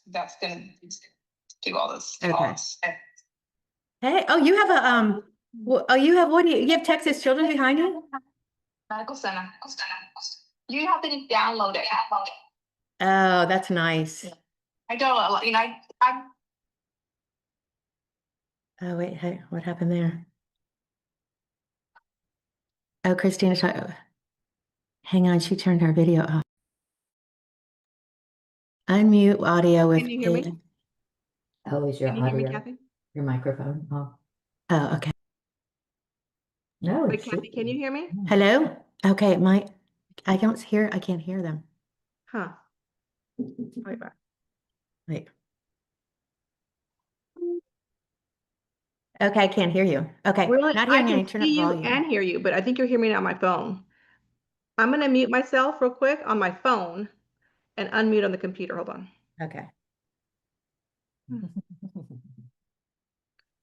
that's gonna do all this. Okay. Hey, oh, you have a oh, you have what do you have Texas Children behind you? Medical center. You have to download it. Oh, that's nice. I don't, I'm Oh, wait, hey, what happened there? Oh, Christina's hang on, she turned her video off. Unmute audio with Can you hear me? Oh, is your Can you hear me, audio, Kathy? your microphone off? Oh, okay. No, Wait, it's Kathy, can you hear me? Hello? Okay, I can't hear them. Huh. Wait back. Wait. Okay, I can't hear you. Okay, Really, not I hearing any, can turn up see you volume. and hear you, but I think you're hearing me on my phone. I'm gonna mute myself real quick on my phone and unmute on the computer. Hold on. Okay.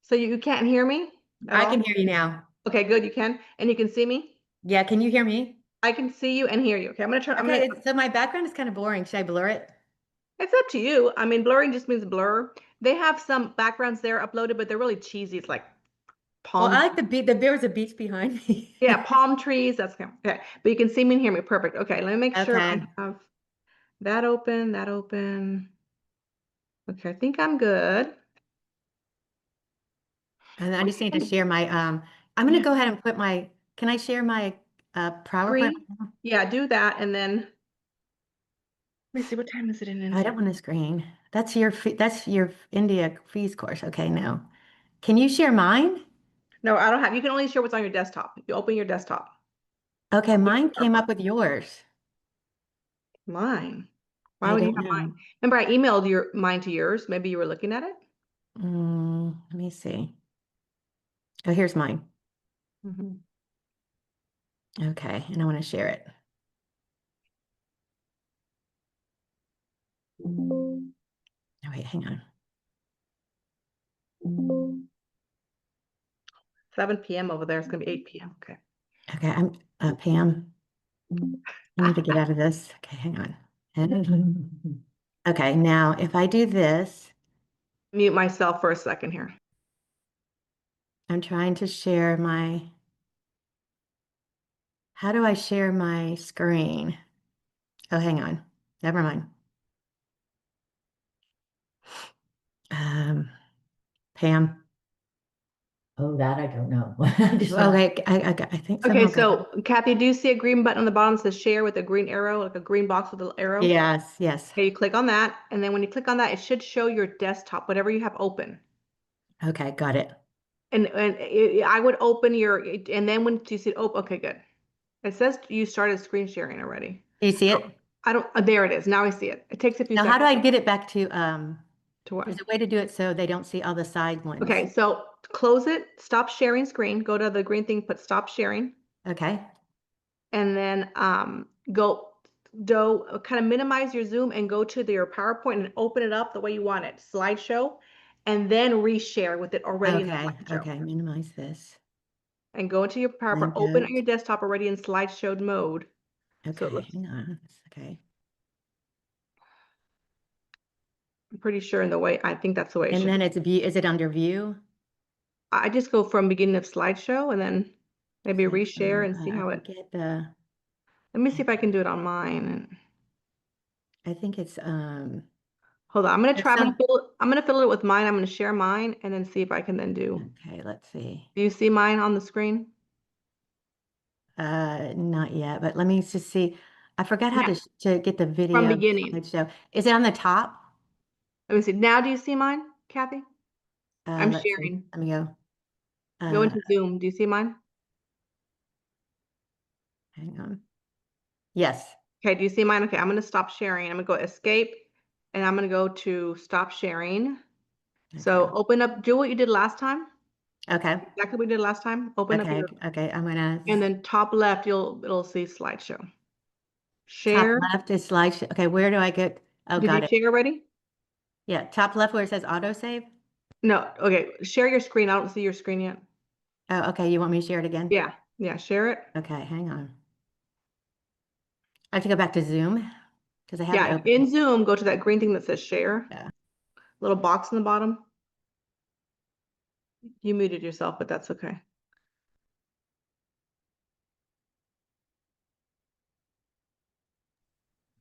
So you can't hear me at I all? can hear you now. Okay, good. You can, and you can see me. Yeah, can you hear me? I can see you and hear you. Okay, I'm gonna turn. Okay, so my background is kind of boring. Should I blur it? It's up to you. I mean, blurring just means blur. They have some backgrounds there uploaded, but they're really cheesy. It's like Well, palm. I like the beat. There was a beach behind me. Yeah, palm trees. That's okay. But you can see me and hear me. Perfect. Okay, let me make sure I Okay. have that open. That open. Okay, I think I'm good. And I just need to share my I'm gonna go ahead and put my can I share my PowerPoint? Yeah, do that, and then let me see, what time is it in I India? don't want to screen. That's your India fees course. Okay, no. Can you share mine? No, I don't have. You can only share what's on your desktop. You open your desktop. Okay, mine came up with yours. Mine. Why I would you don't have know. mine? Remember, I emailed mine to yours. Maybe you were looking at it. Let me see. Oh, here's mine. Okay, and I want to share it. Oh, wait, hang on. 7 p.m. over there. It's gonna be 8 p.m. Okay. Okay, I'm Pam. I need to get out of this. Okay, hang on. Okay, now if I do this, Mute myself for a second here. I'm trying to share my, how do I share my screen? Oh, hang on. Never mind. Pam. Oh, that I don't know. Okay, I think Okay, somehow so Kathy, do you see a green button on the bottom that says share with a green arrow, like a green box with an arrow? Yes, yes. Okay, you click on that, and then when you click on that, it should show your desktop, whatever you have open. Okay, got it. And I would open your, and then when you see it, oh, okay, good. It says you started screen sharing already. Do you see it? I don't, there it is. Now I see it. It takes a few Now, seconds. how do I get it back to what? there's a way to do it so they don't see all the side ones. Okay, so close it, stop sharing screen, go to the green thing, put stop sharing. Okay. And then go kind of minimize your zoom and go to your PowerPoint and open it up the way you want it, slideshow, and then reshare with it already in the slideshow. Okay, minimize this. And go into your PowerPoint, open on your desktop already in slideshow mode. Okay, So it looks, hang on. Okay. I'm pretty sure in the way, I think that's the way it And should. then it's view, is it under view? I just go from beginning of slideshow and then maybe reshare and see how it. Get the. Let me see if I can do it on mine. I think it's Hold on, I'm gonna try. I'm gonna fill it with mine. I'm gonna share mine and then see if I can then do. Okay, let's see. Do you see mine on the screen? Not yet, but let me just see. I forgot how to get the video From beginning. slideshow. Is it on the top? Let me see. Now do you see mine, Kathy? I'm Let's see. sharing. Let me go. Go into Zoom. Do you see mine? Hang on. Yes. Okay, do you see mine? Okay, I'm gonna stop sharing. I'm gonna go escape and I'm gonna go to stop sharing. So open up, do what you did last time. Okay. Exactly what we did last time. Open up your, okay. I'm gonna and then top left, it'll see slideshow. Share. top left is slideshow. Okay, where do I get? Oh, Did got you it. share already? Yeah, top left where it says autosave. No, okay. Share your screen. I don't see your screen yet. Oh, okay. You want me to share it again? Yeah, share it. Okay, hang on. I have to go back to Zoom. Because I have it Yeah, open. in Zoom, go to that green thing that says share. Yeah. Little box in the bottom. You muted yourself, but that's okay.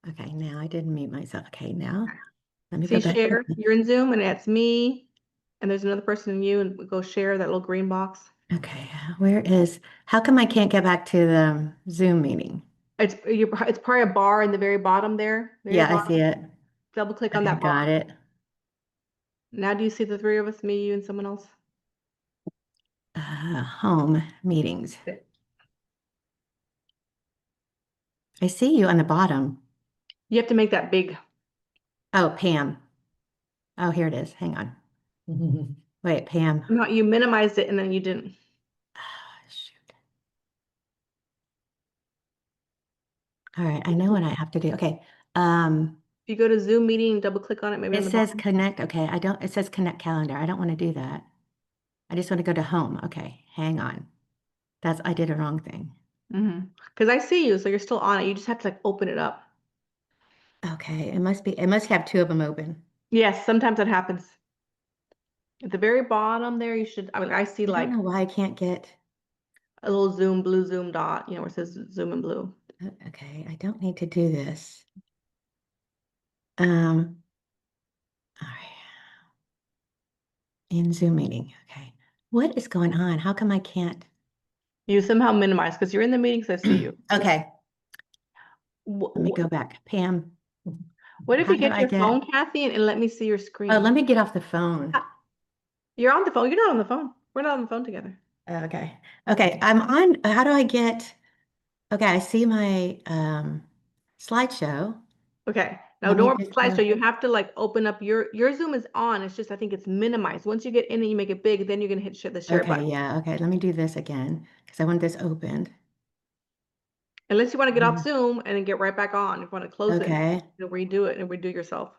Okay, now I didn't mute myself. Okay, now let me See go back. share, you're in Zoom and it's me, and there's another person in you, and we go share that little green box. Okay, how come I can't get back to the Zoom meeting? It's probably a bar in the very bottom there. Very Yeah, I bottom. see it. Double click on Okay, that bar. got it. Now do you see the three of us, me, you, and someone else? Home meetings. I see you on the bottom. You have to make that big. Oh, Pam. Oh, here it is. Hang on. Wait, Pam. No, you minimized it and then you didn't. Shoot. All right, I know what I have to do. Okay. If you go to Zoom meeting, double click on it, maybe on It the says bottom. connect. Okay, it says connect calendar. I don't want to do that. I just want to go to home. Okay, hang on. I did a wrong thing. Because I see you, so you're still on it. You just have to like open it up. Okay, it must have two of them open. Yes, sometimes that happens. At the very bottom there, you should, I mean, I see I like don't know why I can't get, a little Zoom, blue Zoom dot, where it says Zoom in blue. okay, I don't need to do this. All right. In Zoom meeting, okay. What is going on? How come I can't? You somehow minimize because you're in the meetings, I see you. Okay, let me Wh- go back. Pam, What if how you do get I your get? phone, Kathy, and let me see your Oh, screen? let me get off the phone. You're on the phone. You're not on the phone. We're not on the phone together. Okay. Okay, I'm on. How do I get? Okay, I see my slideshow. Okay. Now Let don't me worry just about go. slideshow. You have to like open up your Zoom is on. It's just I think it's minimized. Once you get in and you make it big, then you're gonna hit the share Okay, button. yeah, okay. Let me do this again because I want this opened. Unless you want to get off Zoom and then get right back on. If you want to close Okay. it, you'll redo it and redo yourself.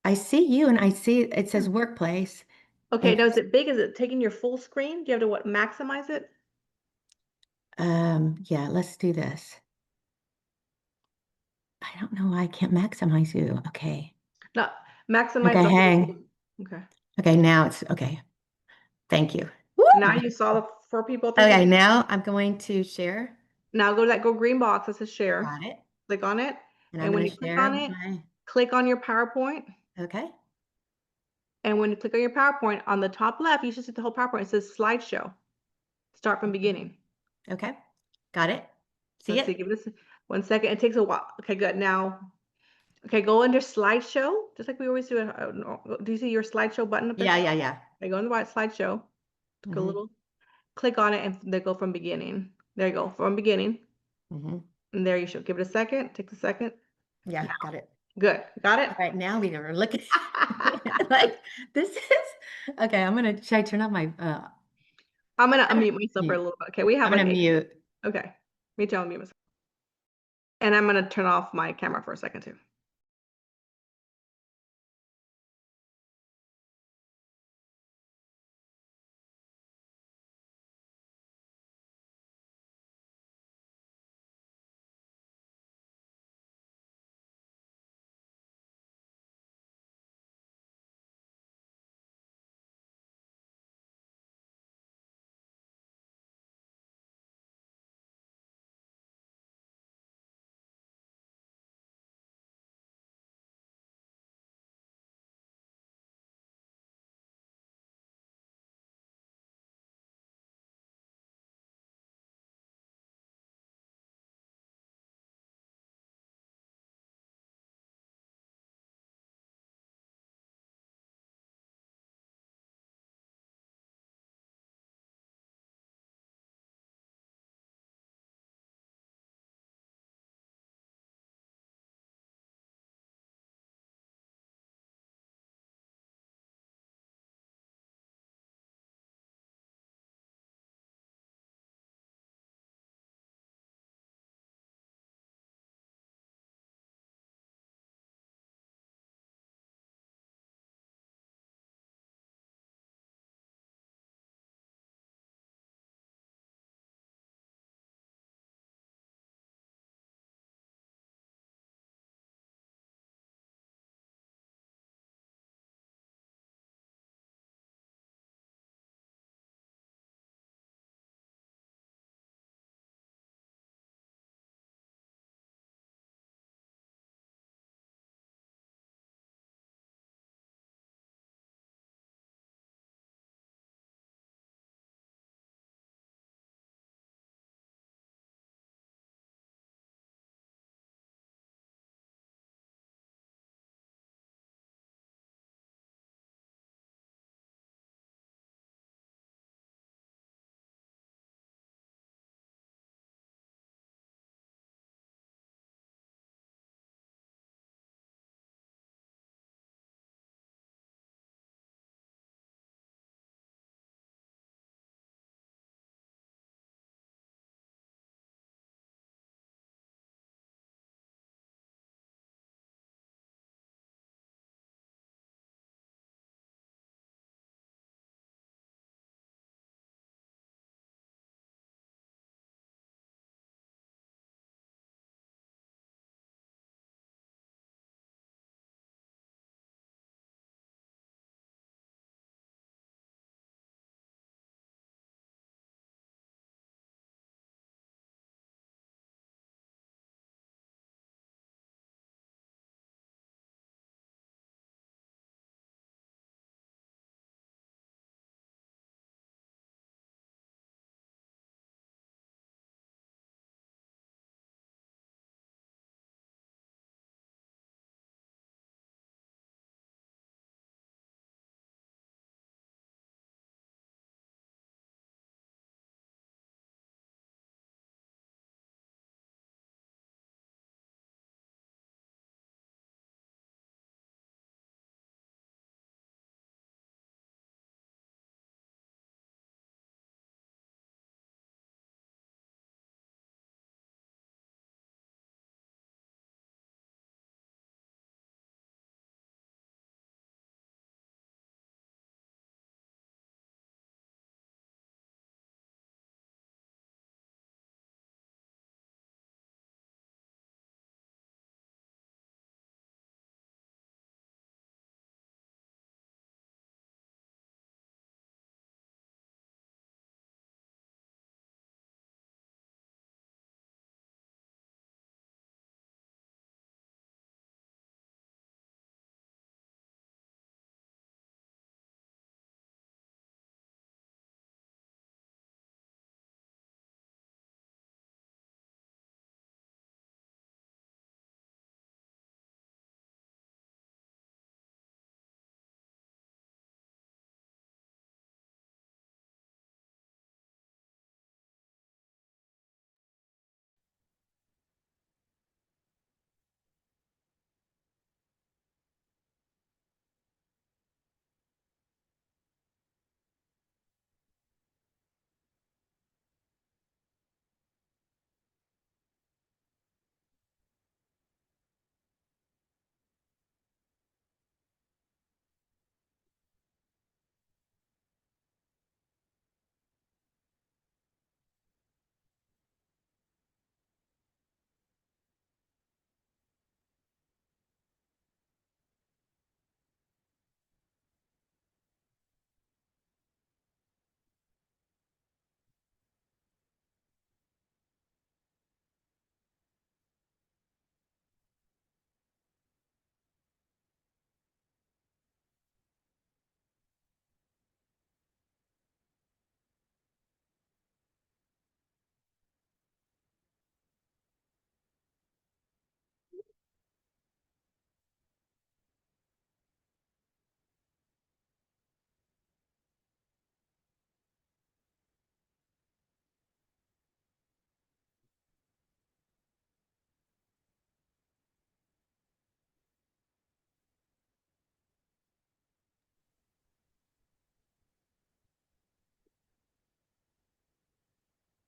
I see you and I see it says workplace. Okay, now is it big? Is it taking your full screen? Do you have to what maximize it? Yeah, let's do this. I don't know why I can't maximize you. Okay. No, maximize Okay, the whole. hang. Okay. Okay, now it's okay. Thank you. Now you saw the 4 people at the Okay, table. now I'm going to share. Now go to that green box that says share. Got it. Click on it. And I'm And when going you to click share on it, my, click on your PowerPoint. okay. And when you click on your PowerPoint, on the top left, you should see the whole PowerPoint. It says slideshow. Start from beginning. Okay. Got it. See Let's see, it? give this 1 second. It takes a while. Okay, good. Now, okay, go under slideshow, just like we always do. Do you see your slideshow button up there? Yeah, yeah, yeah. Okay, go on the right slideshow. Go a little, click on it, and they go from beginning. There you go, from beginning. And there you should give it a second. Take a second. Yeah, got it. Good. Got it? All right, now we are looking like this is okay. Should I turn off my I'm gonna unmute myself for a little bit. Okay, we have I'm gonna like 8. mute. Okay, me too. I'll mute myself. And I'm gonna turn off my camera for a second too.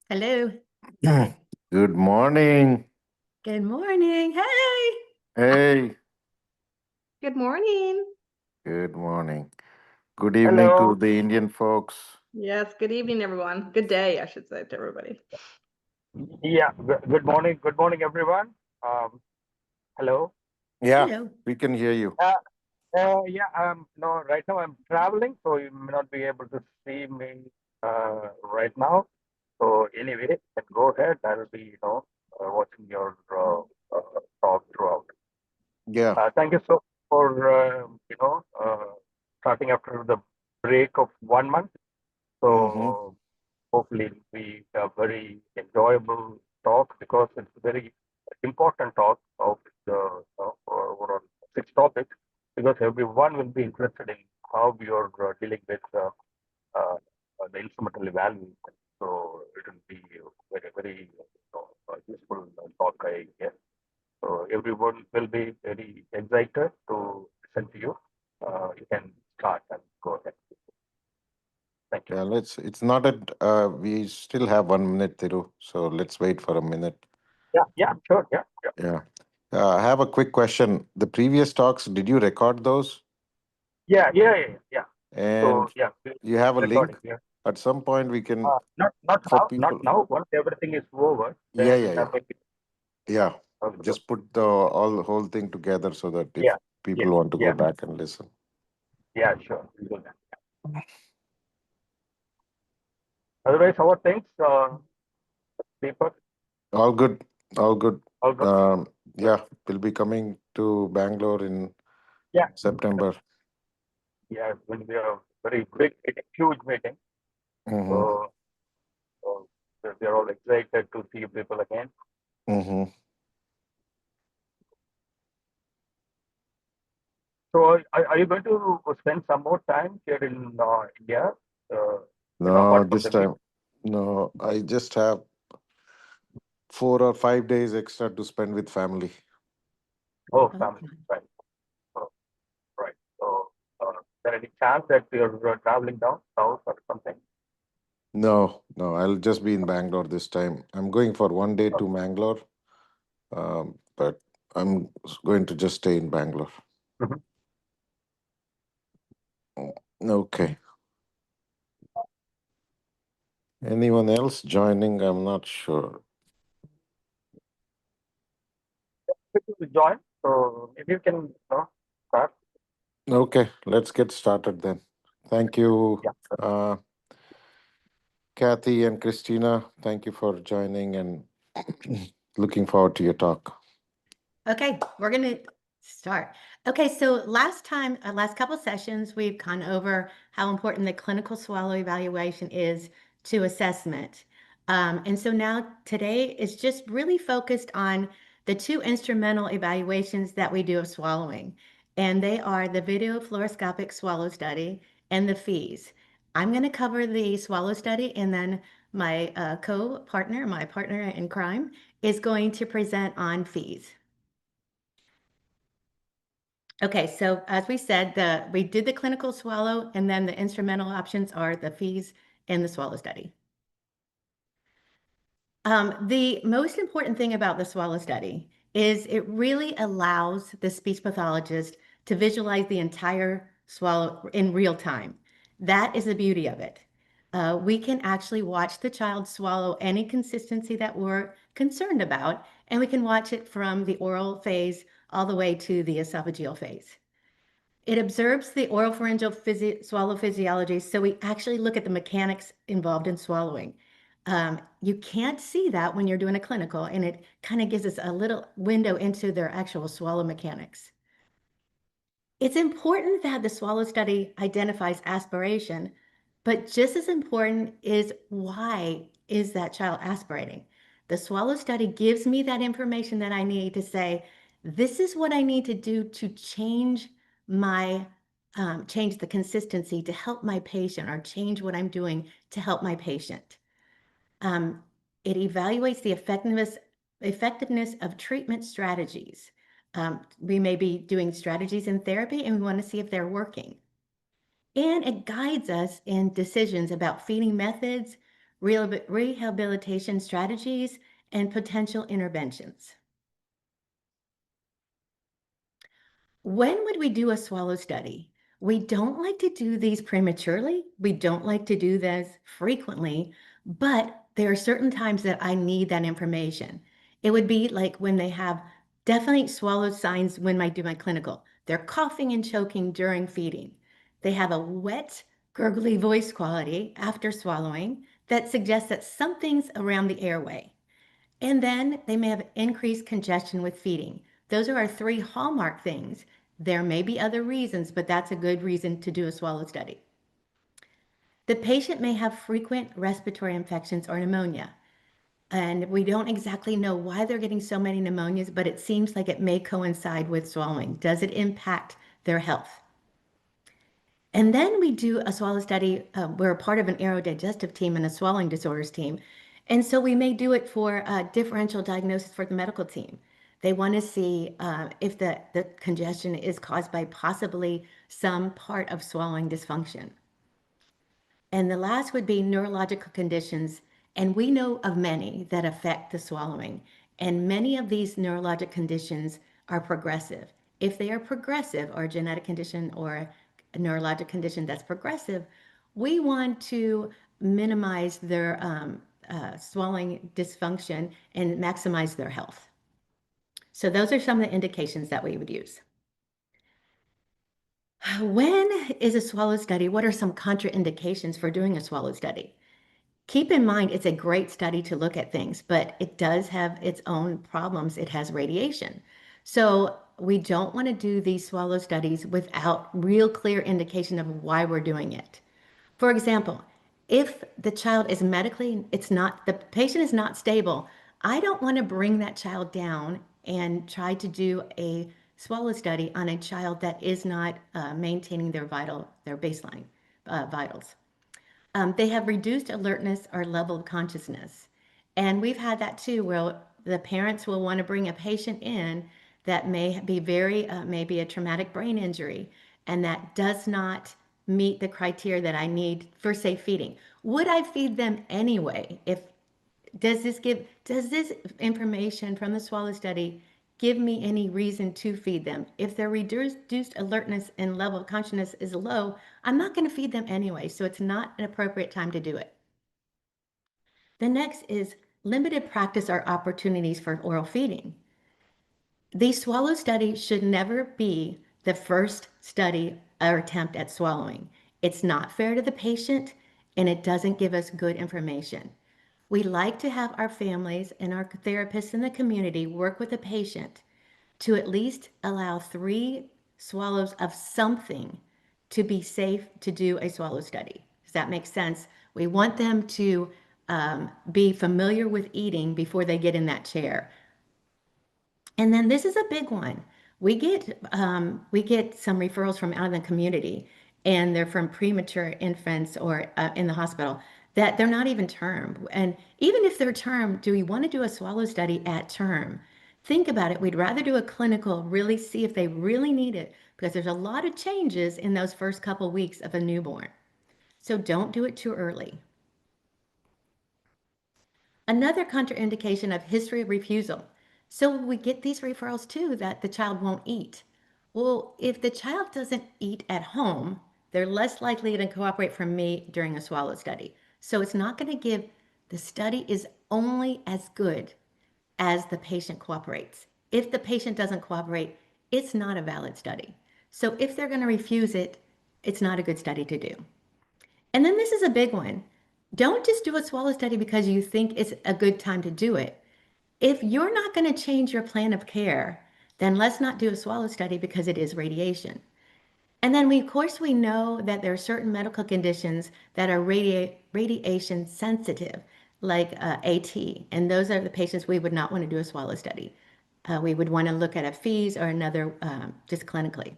Hello. Good morning. Good morning. Hey. Hey, Good morning. good morning. Good evening Hello. to the Indian folks. Yes, good evening, everyone. Good day, I should say, to everybody. Yeah, good morning. Good morning, everyone. Hello. Yeah, Hello. we can hear you. Yeah, no, right now I'm traveling, so you may not be able to see me right now. So anyway, you can go ahead. I'll be, watching your talk throughout. Yeah, Thank you so for starting after the break of 1 month. So hopefully it'll be a very enjoyable talk because it's a very important talk of the overall 6 topics because everyone will be interested in how you're dealing with the instrumental evaluation. So it will be very, very useful talk, I guess. So everyone will be very excited to listen to you. You can start and go ahead. Thank you. yeah, it's not at, we still have 1 minute, Thiru, so let's wait for a minute. Yeah, sure. Yeah. Yeah. I have a quick question. The previous talks, did you record those? Yeah. And So yeah, you have a recording link? here. At some point we can, Not for now, not people. now. Once everything is over, Yeah, then yeah. maybe Yeah, I'll do. just put the whole thing together so that if Yeah, people want to go yeah, back and listen. yeah, sure. We'll do that. Otherwise, our things, Deepak, All good, all good. all good. Yeah, we'll be coming to Bangalore in Yeah, September. yeah, it's going to be a very big, huge meeting. Mm-hmm. So they're all excited to see people again. Mm-hmm. So are you going to spend some more time here in India? No, Apart from this the meeting? time, no, I just have 4 or 5 days extra to spend with family. Oh, Okay. family, right. Oh, right. So, is there any chance that you're traveling down south or something? No, I'll just be in Bangalore this time. I'm going for 1 day to Bangalore, but I'm going to just stay in Bangalore. Mhm. Okay. Anyone else joining? I'm not sure. People will join. So maybe you can start. Okay, let's get started then. Thank you, Yeah. Kathy and Christina. Thank you for joining and looking forward to your talk. Okay, we're going to start. Okay, so last couple sessions, we've gone over how important the clinical swallow evaluation is to assessment. And so now today is just really focused on the 2 instrumental evaluations that we do of swallowing. And they are the video fluoroscopic swallow study and the fees. I'm going to cover the swallow study, and then my my partner in crime, is going to present on fees. Okay, so as we said, we did the clinical swallow, and then the instrumental options are the fees and the swallow study. The most important thing about the swallow study is it really allows the speech pathologist to visualize the entire swallow in real time. That is the beauty of it. We can actually watch the child swallow any consistency that we're concerned about, and we can watch it from the oral phase all the way to the esophageal phase. It observes the oropharyngeal swallow physiology, so we actually look at the mechanics involved in swallowing. You can't see that when you're doing a clinical, and it kind of gives us a little window into their actual swallow mechanics. It's important that the swallow study identifies aspiration, but just as important is why is that child aspirating? The swallow study gives me that information that I need to say, this is what I need to do to change change the consistency to help my patient, or change what I'm doing to help my patient. It evaluates the effectiveness of treatment strategies. We may be doing strategies in therapy, and we want to see if they're working. And it guides us in decisions about feeding methods, rehabilitation strategies, and potential interventions. When would we do a swallow study? We don't like to do these prematurely. We don't like to do this frequently, but there are certain times that I need that information. It would be like when they have definite swallow signs when I do my clinical. They're coughing and choking during feeding. They have a wet, gurgly voice quality after swallowing that suggests that something's around the airway. And then they may have increased congestion with feeding. Those are our 3 hallmark things. There may be other reasons, but that's a good reason to do a swallow study. The patient may have frequent respiratory infections or pneumonia. And we don't exactly know why they're getting so many pneumonias, but it seems like it may coincide with swallowing. Does it impact their health? And then we do a swallow study. We're a part of an aerodigestive team and a swallowing disorders team. And so we may do it for differential diagnosis for the medical team. They want to see if the congestion is caused by possibly some part of swallowing dysfunction. And the last would be neurological conditions. And we know of many that affect the swallowing. And many of these neurologic conditions are progressive. If they are progressive, or a genetic condition or a neurologic condition that's progressive, we want to minimize their swallowing dysfunction and maximize their health. So those are some of the indications that we would use. When is a swallow study? What are some contraindications for doing a swallow study? Keep in mind, it's a great study to look at things, but it does have its own problems. It has radiation. So we don't want to do these swallow studies without real clear indication of why we're doing it. For example, if the child is medically, the patient is not stable, I don't want to bring that child down and try to do a swallow study on a child that is not maintaining their baseline vitals. They have reduced alertness or level of consciousness. And we've had that too, where the parents will want to bring a patient in that may be maybe a traumatic brain injury, and that does not meet the criteria that I need for safe feeding. Would I feed them anyway? Does this information from the swallow study give me any reason to feed them? If their reduced alertness and level of consciousness is low, I'm not going to feed them anyway, so it's not an appropriate time to do it. The next is limited practice or opportunities for oral feeding. The swallow study should never be the first study or attempt at swallowing. It's not fair to the patient, and it doesn't give us good information. We like to have our families and our therapists in the community work with the patient to at least allow 3 swallows of something to be safe to do a swallow study. Does that make sense? We want them to be familiar with eating before they get in that chair. And then this is a big one. We get some referrals from out in the community, and they're from premature infants or in the hospital that they're not even term. And even if they're term, do we want to do a swallow study at term? Think about it. We'd rather do a clinical, really see if they really need it, because there's a lot of changes in those first couple weeks of a newborn. So don't do it too early. Another contraindication of history of refusal. So we get these referrals too that the child won't eat. Well, if the child doesn't eat at home, they're less likely to cooperate from me during a swallow study. So it's not going to give, the study is only as good as the patient cooperates. If the patient doesn't cooperate, it's not a valid study. So if they're going to refuse it, it's not a good study to do. And then this is a big one. Don't just do a swallow study because you think it's a good time to do it. If you're not going to change your plan of care, then let's not do a swallow study because it is radiation. And then of course, we know that there are certain medical conditions that are radiation sensitive, like AT, and those are the patients we would not want to do a swallow study. We would want to look at a FEES or another just clinically.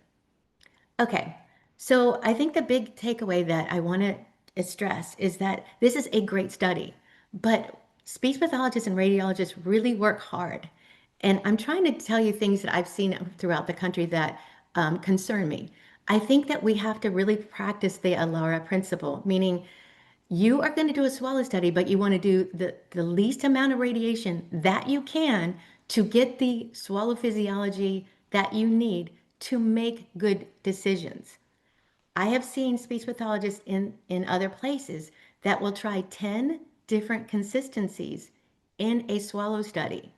Okay, so I think the big takeaway that I want to stress is that this is a great study, but speech pathologists and radiologists really work hard. And I'm trying to tell you things that I've seen throughout the country that concern me. I think that we have to really practice the ALARA principle, meaning You are going to do a swallow study, but you want to do the least amount of radiation that you can to get the swallow physiology that you need to make good decisions. I have seen speech pathologists in other places that will try 10 different consistencies in a swallow study.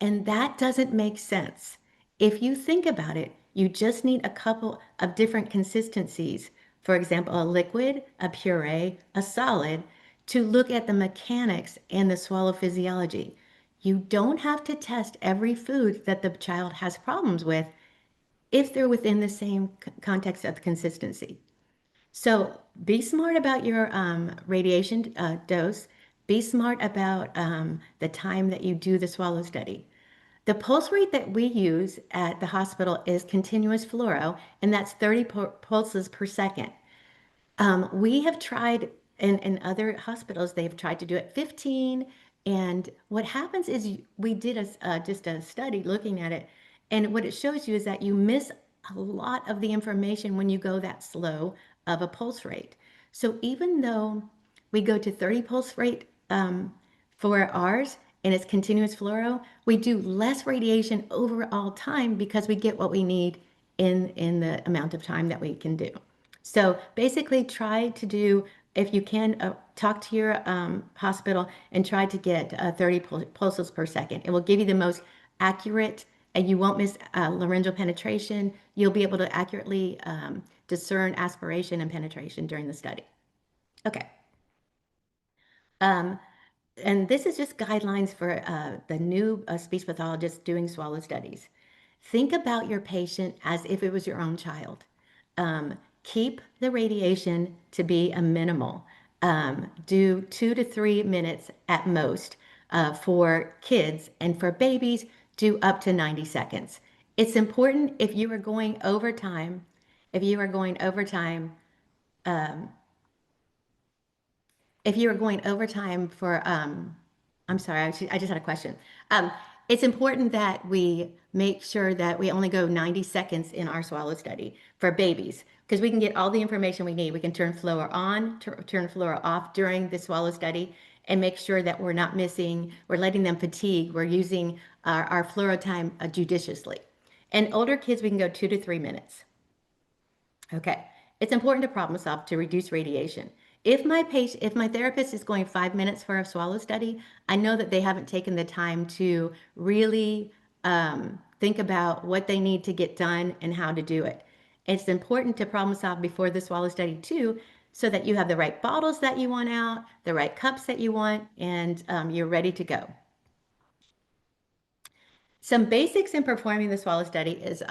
And that doesn't make sense. If you think about it, you just need a couple of different consistencies. For example, a liquid, a puree, a solid, to look at the mechanics and the swallow physiology. You don't have to test every food that the child has problems with if they're within the same context of consistency. So be smart about your radiation dose. Be smart about the time that you do the swallow study. The pulse rate that we use at the hospital is continuous fluoro, and that's 30 pulses per second. We have tried in other hospitals, they've tried to do it 15. And what happens is we did just a study looking at it. And what it shows you is that you miss a lot of the information when you go that slow of a pulse rate. So even though we go to 30 pulse rate for ours and it's continuous fluoro, we do less radiation overall time because we get what we need in the amount of time that we can do. So basically try to do, if you can, talk to your hospital and try to get 30 pulses per second. It will give you the most accurate, and you won't miss laryngeal penetration. You'll be able to accurately discern aspiration and penetration during the study. Okay. And this is just guidelines for the new speech pathologists doing swallow studies. Think about your patient as if it was your own child. Keep the radiation to be a minimal. Do 2 to 3 minutes at most for kids, and for babies, do up to 90 seconds. It's important if you are going overtime, if you are going overtime for, I'm sorry, I just had a question. It's important that we make sure that we only go 90 seconds in our swallow study for babies, because we can get all the information we need. We can turn fluoro on, turn fluoro off during the swallow study, and make sure that we're not missing, we're letting them fatigue, we're using our fluoro time judiciously. And older kids, we can go 2 to 3 minutes. Okay, it's important to problem solve to reduce radiation. If my therapist is going 5 minutes for a swallow study, I know that they haven't taken the time to really think about what they need to get done and how to do it. It's important to problem solve before the swallow study too, so that you have the right bottles that you want out, the right cups that you want, and you're ready to go. Some basics in performing the swallow study is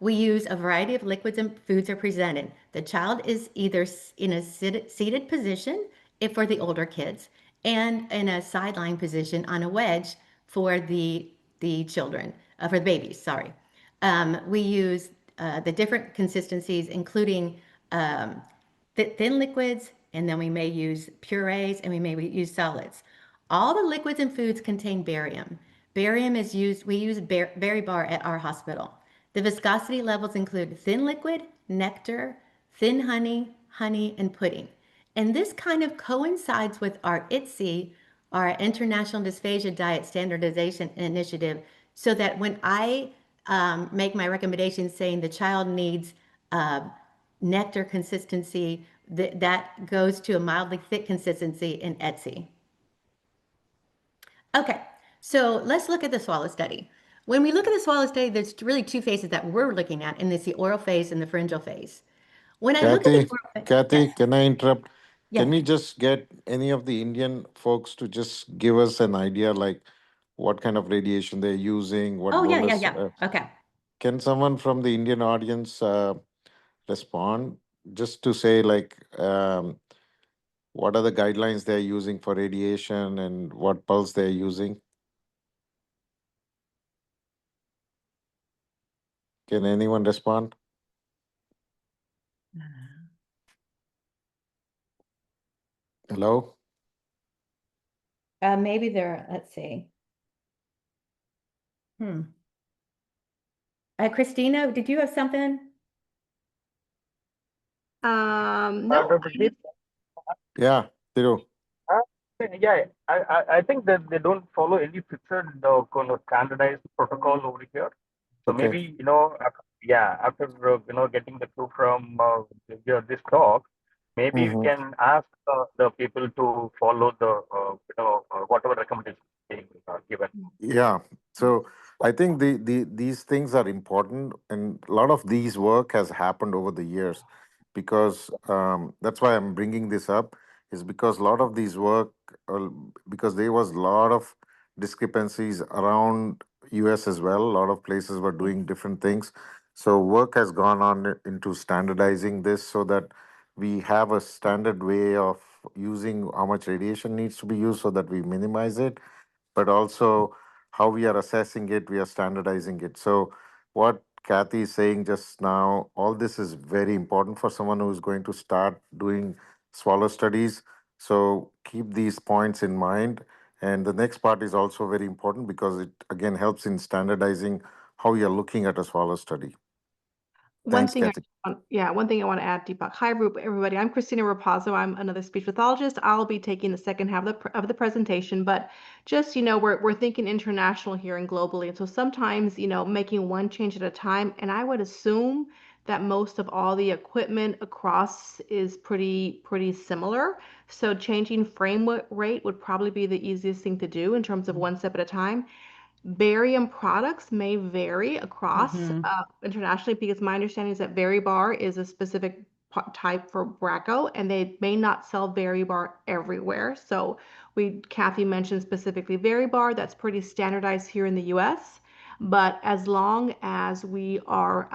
we use a variety of liquids and foods are presented. The child is either in a seated position if for the older kids, and in a sideline position on a wedge for the children, for the babies, sorry. We use the different consistencies, including thin liquids, and then we may use purees, and we may use solids. All the liquids and foods contain barium. Barium is used, we use Berry Bar at our hospital. The viscosity levels include thin liquid, nectar, thin honey, and pudding. And this kind of coincides with our ITSE, our International Dysphagia Diet Standardization Initiative, so that when I make my recommendations saying the child needs nectar consistency, that goes to a mildly thick consistency in ETSI. Okay, so let's look at the swallow study. When we look at the swallow study, there's really 2 phases that we're looking at, and it's the oral phase and the pharyngeal phase. When I look at the oral Kathy, yes, can I interrupt? Can yes. we just get any of the Indian folks to just give us an idea, like what kind of radiation they're using, what Oh, yeah, bolus? okay. Can someone from the Indian audience respond just to say, like, what are the guidelines they're using for radiation and what pulse they're using? Can anyone respond? Hello? Maybe they're, let's see. Christina, did you have something? No. Dr. Deep, Yeah, Thiru. Uh, yeah, I think that they don't follow any fixed kind of standardized protocol over here. So Okay. maybe, after getting the clue from this talk, maybe we Mm-hmm. can ask the people to follow the whatever recommendations being given. Yeah. So I think these things are important, and a lot of these work has happened over the years, because that's why I'm bringing this up, is because a lot of these work, because there was a lot of discrepancies around US as well. A lot of places were doing different things. So work has gone on into standardizing this so that we have a standard way of using how much radiation needs to be used so that we minimize it, but also how we are assessing it, we are standardizing it. So, what Kathy is saying just now, all this is very important for someone who is going to start doing swallow studies. So, keep these points in mind. And the next part is also very important because it again helps in standardizing how you're looking at a swallow study. One Thanks, thing Kathy. one thing I want to add, Deepak. Hi, everybody. I'm Christina Rapazzo. I'm another speech pathologist. I'll be taking the second half of the presentation, but just, we're thinking international here and globally. And so sometimes, making one change at a time, and I would assume that most of all the equipment across is pretty similar. So changing frame rate would probably be the easiest thing to do in terms of one step at a time. Barium products may vary across internationally, because my understanding is that Bar is a specific type for Bracco, and they may not sell Bar everywhere. So Kathy mentioned specifically Bar. That's pretty standardized here in the US. But as long as we are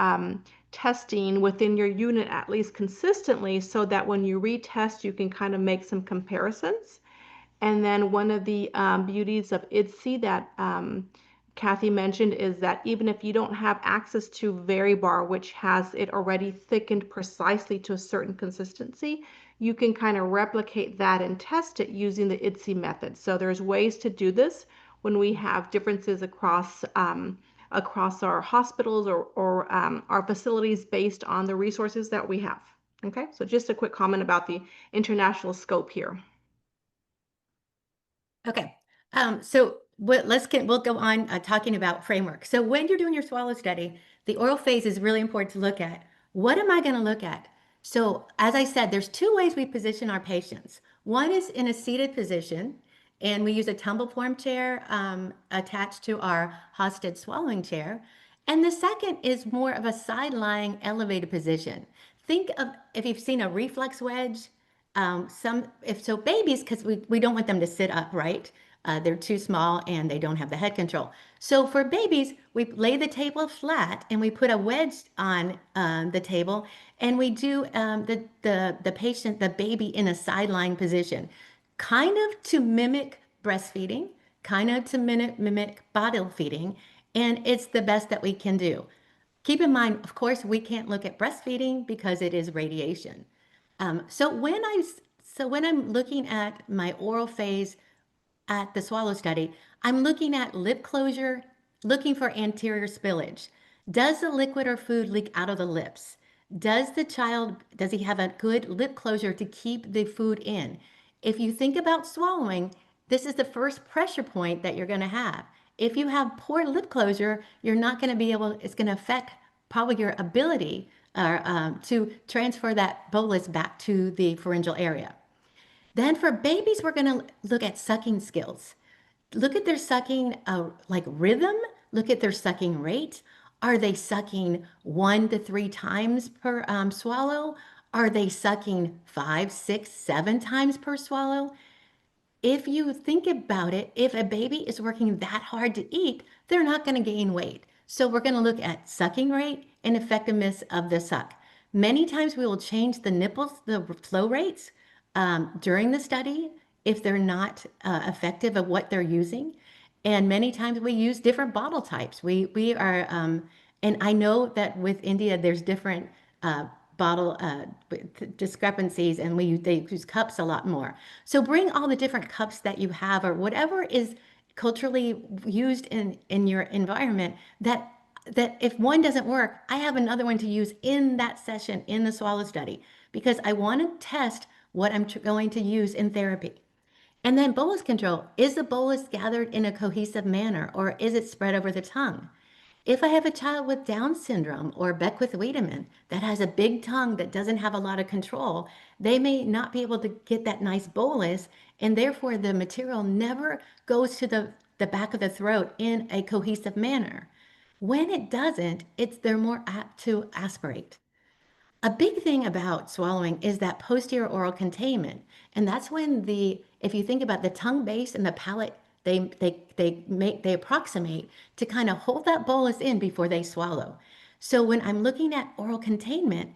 testing within your unit at least consistently, so that when you retest, you can kind of make some comparisons. And then one of the beauties of IDSI that Kathy mentioned is that even if you don't have access to Varibar, which has it already thickened precisely to a certain consistency, you can kind of replicate that and test it using the IDSI method. So there's ways to do this when we have differences across our hospitals or our facilities based on the resources that we have. Okay, so just a quick comment about the international scope here. Okay. We'll go on talking about framework. So when you're doing your swallow study, the oral phase is really important to look at. What am I going to look at? So as I said, there's two ways we position our patients. One is in a seated position, and we use a tumble form chair attached to our Hosted swallowing chair. And the second is more of a side-lying elevated position. Think of if you've seen a reflex wedge. Babies, because we don't want them to sit up, right? They're too small and they don't have the head control. So for babies, we lay the table flat and we put a wedge on the table, and we do the baby in a sideline position, kind of to mimic breastfeeding, kind of to mimic bottle feeding, and it's the best that we can do. Keep in mind, of course, we can't look at breastfeeding because it is radiation. So when I'm looking at my oral phase at the swallow study, I'm looking at lip closure, looking for anterior spillage. Does the liquid or food leak out of the lips? Does he have a good lip closure to keep the food in? If you think about swallowing, this is the first pressure point that you're going to have. If you have poor lip closure, you're not going to be able, it's going to affect probably your ability to transfer that bolus back to the pharyngeal area. Then for babies, we're going to look at sucking skills. Look at their sucking like rhythm. Look at their sucking rate. Are they sucking 1 to 3 times per swallow? Are they sucking 5, 6, 7 times per swallow? If you think about it, if a baby is working that hard to eat, they're not going to gain weight. So we're going to look at sucking rate and effectiveness of the suck. Many times we will change the nipples, the flow rates during the study if they're not effective at what they're using. And many times we use different bottle types. We are, and I know that with India, there's different bottle discrepancies, and they use cups a lot more. So bring all the different cups that you have, or whatever is culturally used in your environment, that if one doesn't work, I have another one to use in that session in the swallow study, because I want to test what I'm going to use in therapy. And then bolus control. Is the bolus gathered in a cohesive manner or is it spread over the tongue? If I have a child with Down syndrome or Beckwith-Wiedemann that has a big tongue that doesn't have a lot of control, they may not be able to get that nice bolus, and therefore the material never goes to the back of the throat in a cohesive manner. When it doesn't, they're more apt to aspirate. A big thing about swallowing is that posterior oral containment. And that's when if you think about the tongue base and the palate, they approximate to kind of hold that bolus in before they swallow. So when I'm looking at oral containment,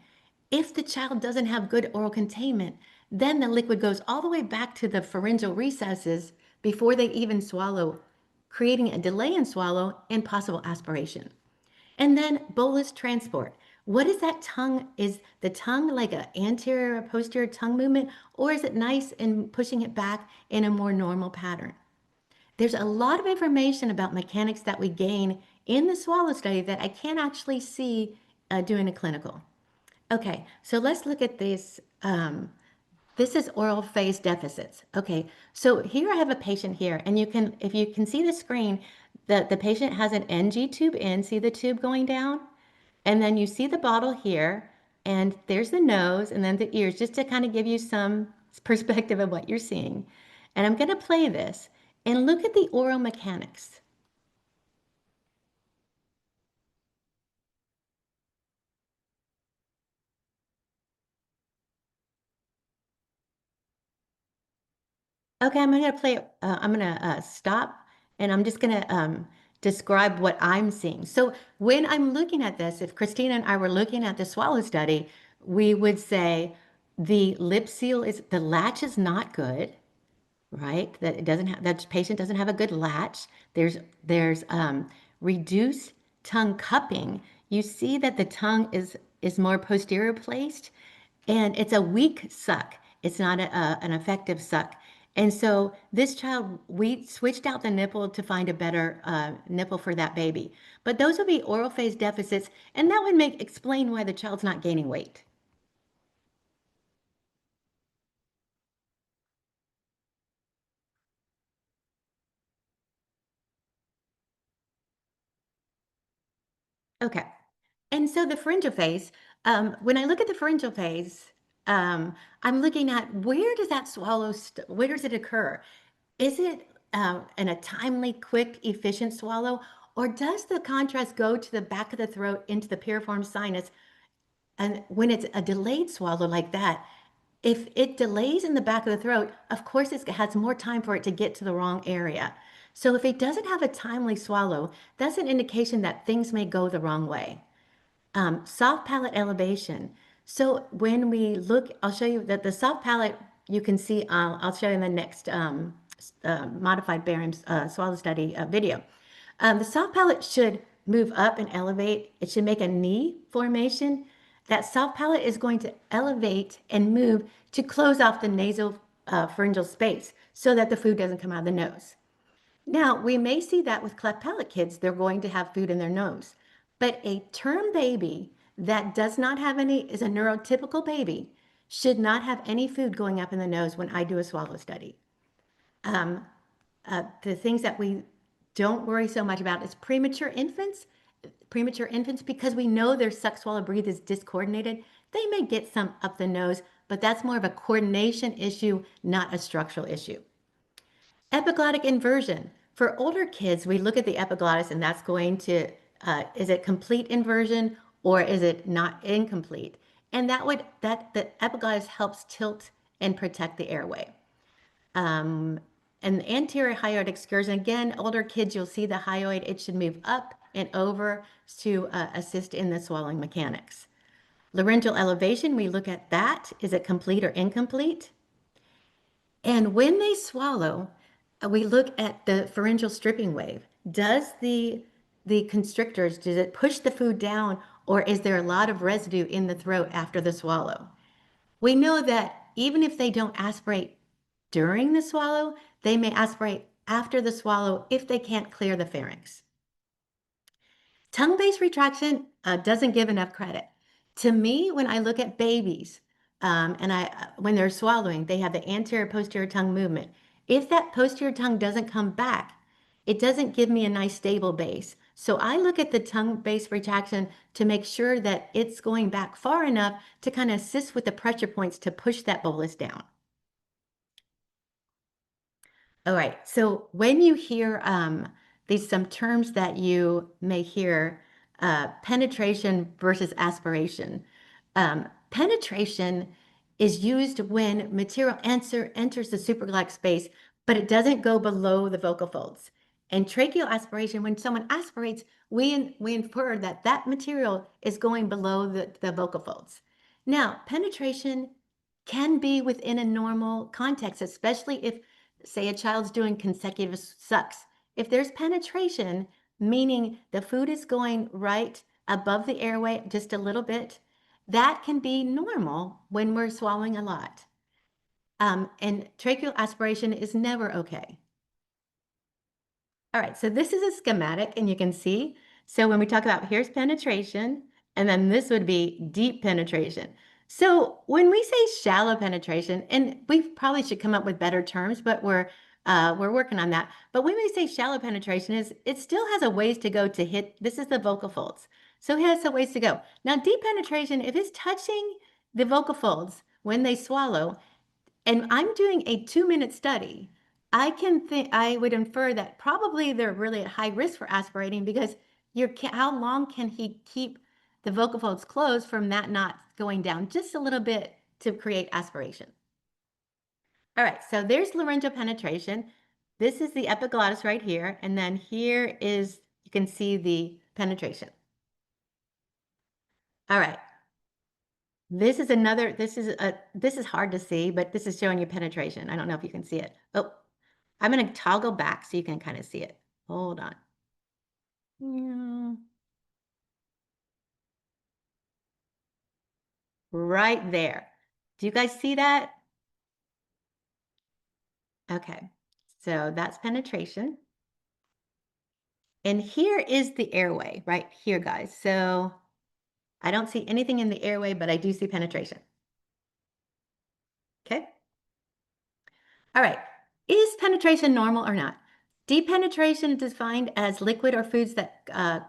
if the child doesn't have good oral containment, then the liquid goes all the way back to the pharyngeal recesses before they even swallow, creating a delay in swallow and possible aspiration. And then bolus transport. What is that tongue? Is the tongue like an anterior or posterior tongue movement, or is it nice and pushing it back in a more normal pattern? There's a lot of information about mechanics that we gain in the swallow study that I can't actually see doing a clinical. Okay, so let's look at this. This is oral phase deficits. Okay, so here I have a patient here, and if you can see the screen, the patient has an NG tube in. See the tube going down? And then you see the bottle here, and there's the nose, and then the ears, just to kind of give you some perspective of what you're seeing. And I'm going to play this and look at the oral mechanics. Okay, I'm going to play, I'm going to stop, and I'm just going to describe what I'm seeing. So when I'm looking at this, if Christina and I were looking at the swallow study, we would say the lip seal the latch is not good, right? That it doesn't have, that patient doesn't have a good latch. There's reduced tongue cupping. You see that the tongue is more posterior placed, and it's a weak suck. It's not an effective suck. And so this child, we switched out the nipple to find a better nipple for that baby. But those would be oral phase deficits, and that would explain why the child's not gaining weight. Okay. And so the pharyngeal phase, when I look at the pharyngeal phase, I'm looking at where does that swallow, where does it occur? Is it in a timely, quick, efficient swallow, or does the contrast go to the back of the throat into the piriform sinus? And when it's a delayed swallow like that, if it delays in the back of the throat, of course it has more time for it to get to the wrong area. So if it doesn't have a timely swallow, that's an indication that things may go the wrong way. Soft palate elevation. So when we look, I'll show you that the soft palate, you can see, I'll show you in the next modified barium swallow study video. The soft palate should move up and elevate. It should make a knee formation. That soft palate is going to elevate and move to close off the nasal pharyngeal space so that the food doesn't come out of the nose. Now, we may see that with cleft palate kids, they're going to have food in their nose. But a term baby that does not have any, is a neurotypical baby, should not have any food going up in the nose when I do a swallow study. The things that we don't worry so much about is premature infants. Premature infants, because we know their suck, swallow, breathe is discoordinated, they may get some up the nose, but that's more of a coordination issue, not a structural issue. Epiglottic inversion. For older kids, we look at the epiglottis, and that's going to, is it complete inversion or is it not incomplete? And the epiglottis helps tilt and protect the airway. And the anterior hyoid excursion, again, older kids, you'll see the hyoid, it should move up and over to assist in the swallowing mechanics. Laryngeal elevation, we look at that. Is it complete or incomplete? And when they swallow, we look at the pharyngeal stripping wave. Does the constrictors, does it push the food down, or is there a lot of residue in the throat after the swallow? We know that even if they don't aspirate during the swallow, they may aspirate after the swallow if they can't clear the pharynx. Tongue-based retraction doesn't give enough credit. To me, when I look at babies, when they're swallowing, they have the anterior posterior tongue movement. If that posterior tongue doesn't come back, it doesn't give me a nice stable base. So I look at the tongue base retraction to make sure that it's going back far enough to kind of assist with the pressure points to push that bolus down. All right, so when you hear some terms that you may hear, penetration versus aspiration. Penetration is used when material enters the supraglottic space, but it doesn't go below the vocal folds. And tracheal aspiration, when someone aspirates, we infer that that material is going below the vocal folds. Now, penetration can be within a normal context, especially if, say, a child's doing consecutive sucks. If there's penetration, meaning the food is going right above the airway just a little bit, that can be normal when we're swallowing a lot. And tracheal aspiration is never okay. All right, so this is a schematic, and you can see. So when we talk about here's penetration, and then this would be deep penetration. So when we say shallow penetration, and we probably should come up with better terms, but we're working on that. But when we say shallow penetration, it still has a ways to go to hit. This is the vocal folds, so it has a ways to go. Now, deep penetration, if it's touching the vocal folds when they swallow, and I'm doing a 2-minute study, I would infer that probably they're really at high risk for aspirating because how long can he keep the vocal folds closed from that not going down just a little bit to create aspiration? All right, so there's laryngeal penetration. This is the epiglottis right here, and then here is, you can see the penetration. All right. This is hard to see, but this is showing you penetration. I don't know if you can see it. Oh, I'm going to toggle back so you can kind of see it. Hold on. Right there. Do you guys see that? Okay, so that's penetration. And here is the airway right here, guys. So I don't see anything in the airway, but I do see penetration. Okay. All right. Is penetration normal or not? Deep penetration is defined as liquid or foods that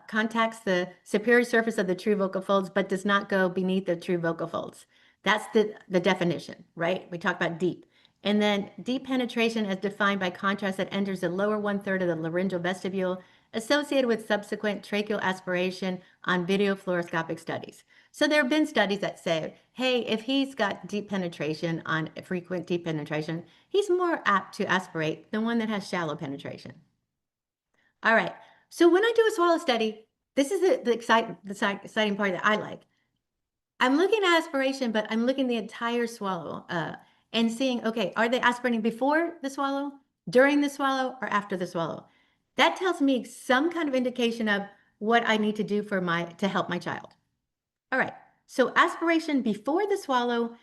contacts the superior surface of the true vocal folds, but does not go beneath the true vocal folds. That's the definition, right? We talk about deep. And then deep penetration as defined by contrast that enters the lower 1/3 of the laryngeal vestibule associated with subsequent tracheal aspiration on video fluoroscopic studies. So there have been studies that say, hey, if he's got deep penetration on frequent deep penetration, he's more apt to aspirate than one that has shallow penetration. All right, so when I do a swallow study, this is the exciting part that I like. I'm looking at aspiration, but I'm looking at the entire swallow and seeing, okay, are they aspirating before the swallow, during the swallow, or after the swallow? That tells me some kind of indication of what I need to do to help my child. All right, so aspiration before the swallow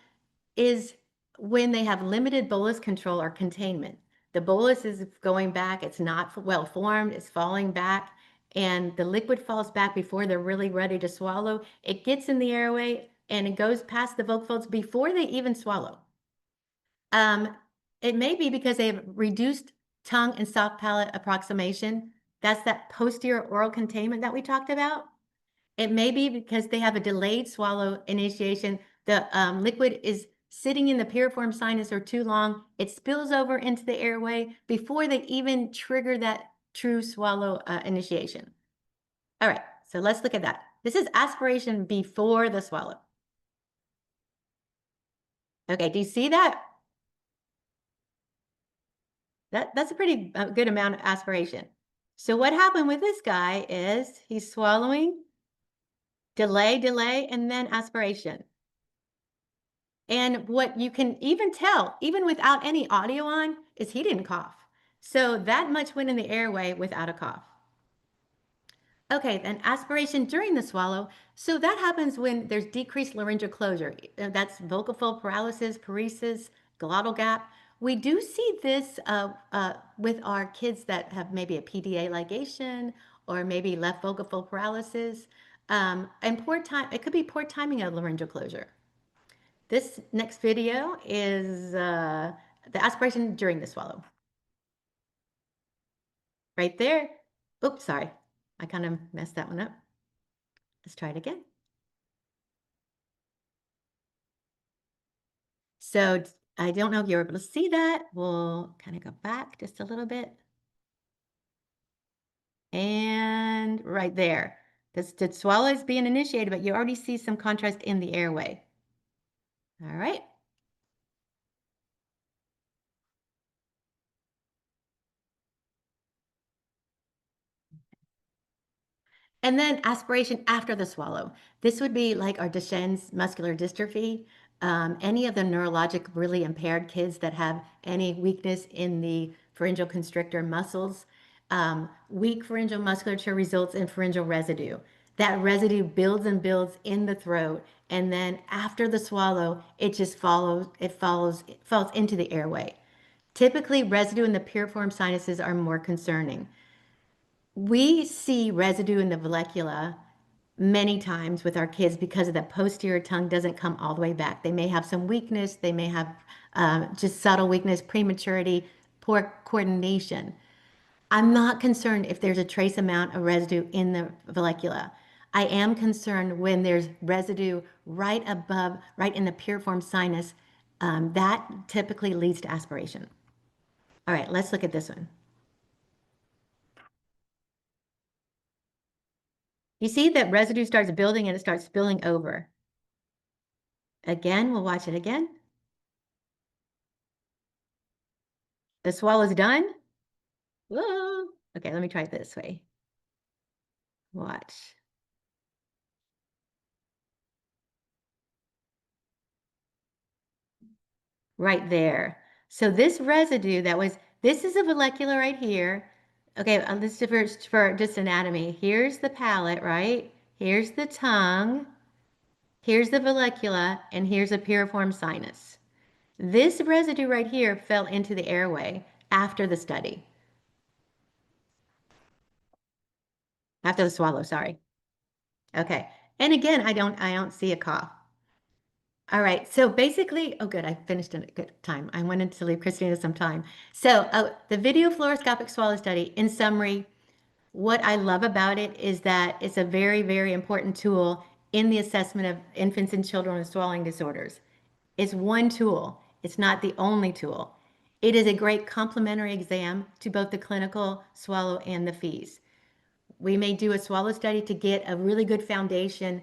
is when they have limited bolus control or containment. The bolus is going back, it's not well formed, it's falling back, and the liquid falls back before they're really ready to swallow. It gets in the airway and it goes past the vocal folds before they even swallow. It may be because they have reduced tongue and soft palate approximation. That's that posterior oral containment that we talked about. It may be because they have a delayed swallow initiation. The liquid is sitting in the piriform sinus or too long. It spills over into the airway before they even trigger that true swallow initiation. All right, so let's look at that. This is aspiration before the swallow. Okay, do you see that? That's a pretty good amount of aspiration. So what happened with this guy is he's swallowing, delay, and then aspiration. And what you can even tell, even without any audio on, is he didn't cough. So that much went in the airway without a cough. Okay, then aspiration during the swallow. So that happens when there's decreased laryngeal closure. That's vocal fold paralysis, paresis, glottal gap. We do see this with our kids that have maybe a PDA ligation or maybe left vocal fold paralysis. And it could be poor timing of laryngeal closure. this next video is the aspiration during the swallow. Right there. Oops, sorry. I kind of messed that one up. Let's try it again. So I don't know if you're able to see that. We'll kind of go back just a little bit. And right there. The swallow is being initiated, but you already see some contrast in the airway. All right. And then aspiration after the swallow. This would be like our Duchenne's muscular dystrophy. Any of the neurologic really impaired kids that have any weakness in the pharyngeal constrictor muscles. Weak pharyngeal musculature results in pharyngeal residue. That residue builds and builds in the throat, and then after the swallow, it just falls into the airway. Typically, residue in the piriform sinuses are more concerning. We see residue in the vallecula many times with our kids because of that posterior tongue doesn't come all the way back. They may have some weakness. They may have just subtle weakness, prematurity, poor coordination. I'm not concerned if there's a trace amount of residue in the vallecula. I am concerned when there's residue right above, right in the piriform sinus. That typically leads to aspiration. All right, let's look at this one. You see that residue starts building and it starts spilling over. Again, we'll watch it again. The swallow's done. Whoa. Okay, let me try it this way. Watch. Right there. So this residue this is a vallecula right here. Okay, this is for just anatomy. Here's the palate, right? Here's the tongue. Here's the vallecula, and here's a piriform sinus. This residue right here fell into the airway after the study. After the swallow, sorry. Okay. And again, I don't see a cough. All right. So basically, oh, good. I finished in a good time. I wanted to leave Christina some time. So the video fluoroscopic swallow study, in summary, what I love about it is that it's a very, very important tool in the assessment of infants and children with swallowing disorders. It's one tool. It's not the only tool. It is a great complementary exam to both the clinical swallow and the fees. We may do a swallow study to get a really good foundation.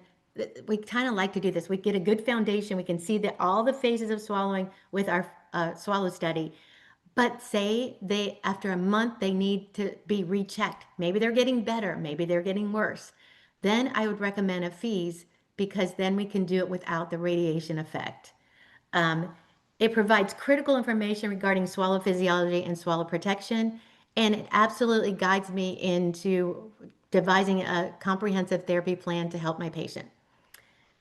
We kind of like to do this. We get a good foundation. We can see that all the phases of swallowing with our swallow study. But say after a month, they need to be rechecked. Maybe they're getting better. Maybe they're getting worse. Then I would recommend a FEES because then we can do it without the radiation effect. It provides critical information regarding swallow physiology and swallow protection, and it absolutely guides me into devising a comprehensive therapy plan to help my patient.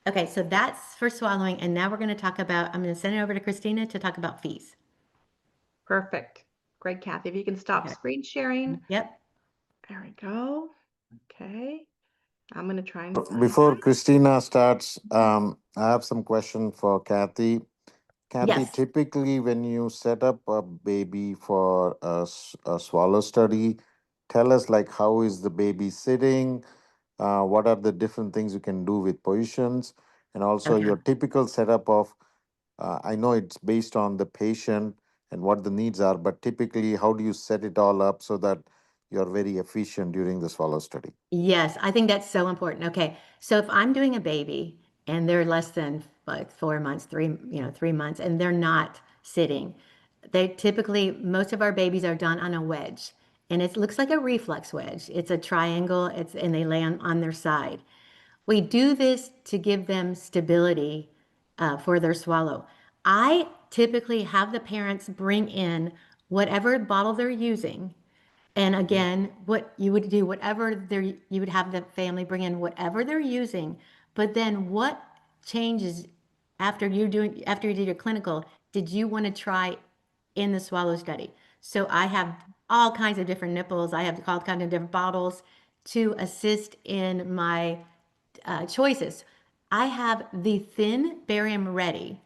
Okay, so that's for swallowing, and now we're going to talk about, I'm going to send it over to Christina to talk about fees. Perfect. Great, Kathy. If you can stop Okay. screen sharing. Yep. There we go. Okay. I'm going to try and find Before that. Christina starts, I have some question for Kathy. Kathy, Yes. typically when you set up a baby for a swallow study, tell us like how is the baby sitting? What are the different things you can do with positions? And also Okay. your typical setup of, I know it's based on the patient and what the needs are, but typically how do you set it all up so that you're very efficient during the swallow study? Yes, I think that's so important. Okay, so if I'm doing a baby and they're less than like 4 months, 3 months, and they're not sitting, most of our babies are done on a wedge, and it looks like a reflex wedge. It's a triangle. And they lay on their side. We do this to give them stability for their swallow. I typically have the parents bring in whatever bottle they're using. And again, what you would do, you would have the family bring in whatever they're using, but then what changes after you did your clinical, did you want to try in the swallow study? So I have all kinds of different nipples. I have all kinds of different bottles to assist in my choices. I have the thin barium ready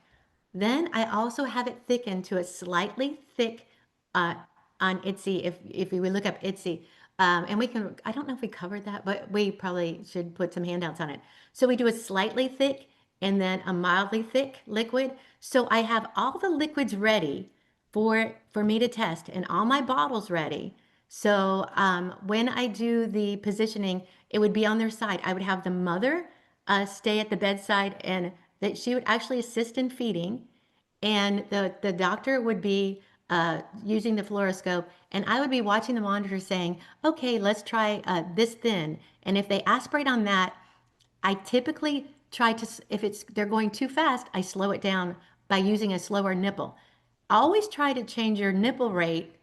Then I also have it thickened to a slightly thick uh, on ITSY. If we would look up ITSY, and we can, I don't know if we covered that, but we probably should put some handouts on it. So we do a slightly thick and then a mildly thick liquid. So I have all the liquids ready for me to test and all my bottles ready. So when I do the positioning, it would be on their side. I would have the mother stay at the bedside, and that she would actually assist in feeding, and the doctor would be using the fluoroscope, and I would be watching the monitor saying, okay, let's try this thin. And if they aspirate on that, I typically try to, if they're going too fast, I slow it down by using a slower nipple. Always try to change your nipple rate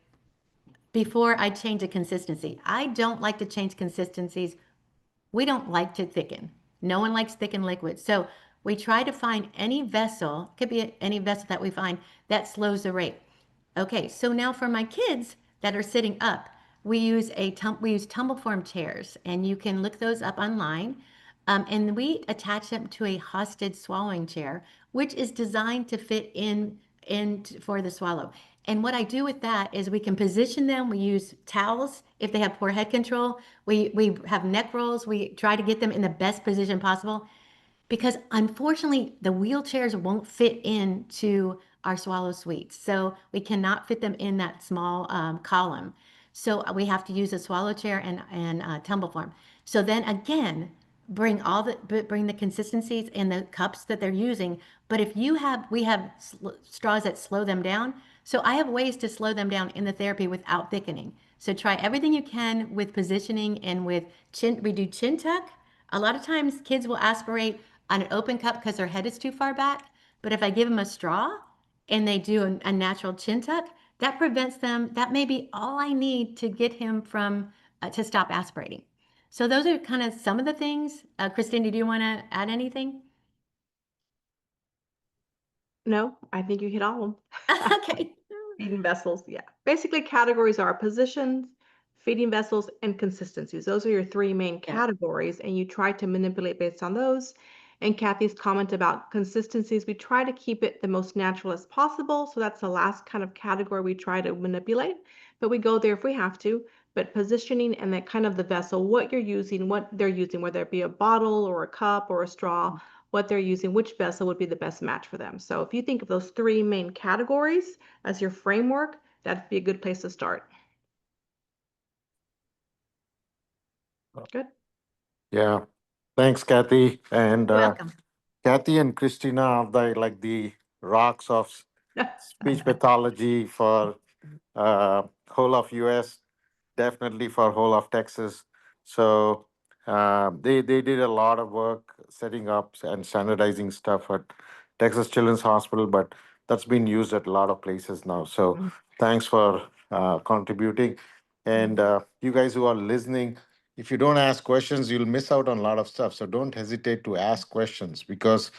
before I change the consistency. I don't like to change consistencies. We don't like to thicken. No one likes thickened liquids. So we try to find any vessel, could be any vessel that we find, that slows the rate. Okay, so now for my kids that are sitting up, we use tumble form chairs, and you can look those up online. And we attach them to a hosted swallowing chair, which is designed to fit in for the swallow. And what I do with that is we can position them. We use towels if they have poor head control. We have neck rolls. We try to get them in the best position possible, because unfortunately the wheelchairs won't fit into our swallow suites. So we cannot fit them in that small column. So we have to use a swallow chair and tumble form. So then again, bring the consistencies in the cups that they're using. But if we have straws that slow them down. So I have ways to slow them down in the therapy without thickening. So try everything you can with positioning and with chin. We do chin tuck. A lot of times kids will aspirate on an open cup because their head is too far back. But if I give them a straw and they do a natural chin tuck, that prevents them. That may be all I need to get him from to stop aspirating. So those are kind of some of the things. Christine, do you want to add anything? No, I think you hit all of them. Okay. Feeding vessels, yeah. Basically, categories are positions, feeding vessels, and consistencies. Those are your three main Yeah. categories, and you try to manipulate based on those. And Kathy's comment about consistencies, we try to keep it the most natural as possible. So that's the last kind of category we try to manipulate, but we go there if we have to. But positioning and that kind of the vessel, what you're using, what they're using, whether it be a bottle or a cup or a straw, what they're using, which vessel would be the best match for them. So if you think of those three main categories as your framework, that'd be a good place to start. Good. Yeah. Thanks, Kathy. And You're welcome. Kathy and Christina are the rocks of speech pathology for whole of US, definitely for whole of Texas. So they did a lot of work setting up and standardizing stuff at Texas Children's Hospital, but that's been used at a lot of places now. So Mhm. thanks for contributing. And you guys who are listening, if you don't ask questions, you'll miss out on a lot of stuff. So don't hesitate to ask questions, because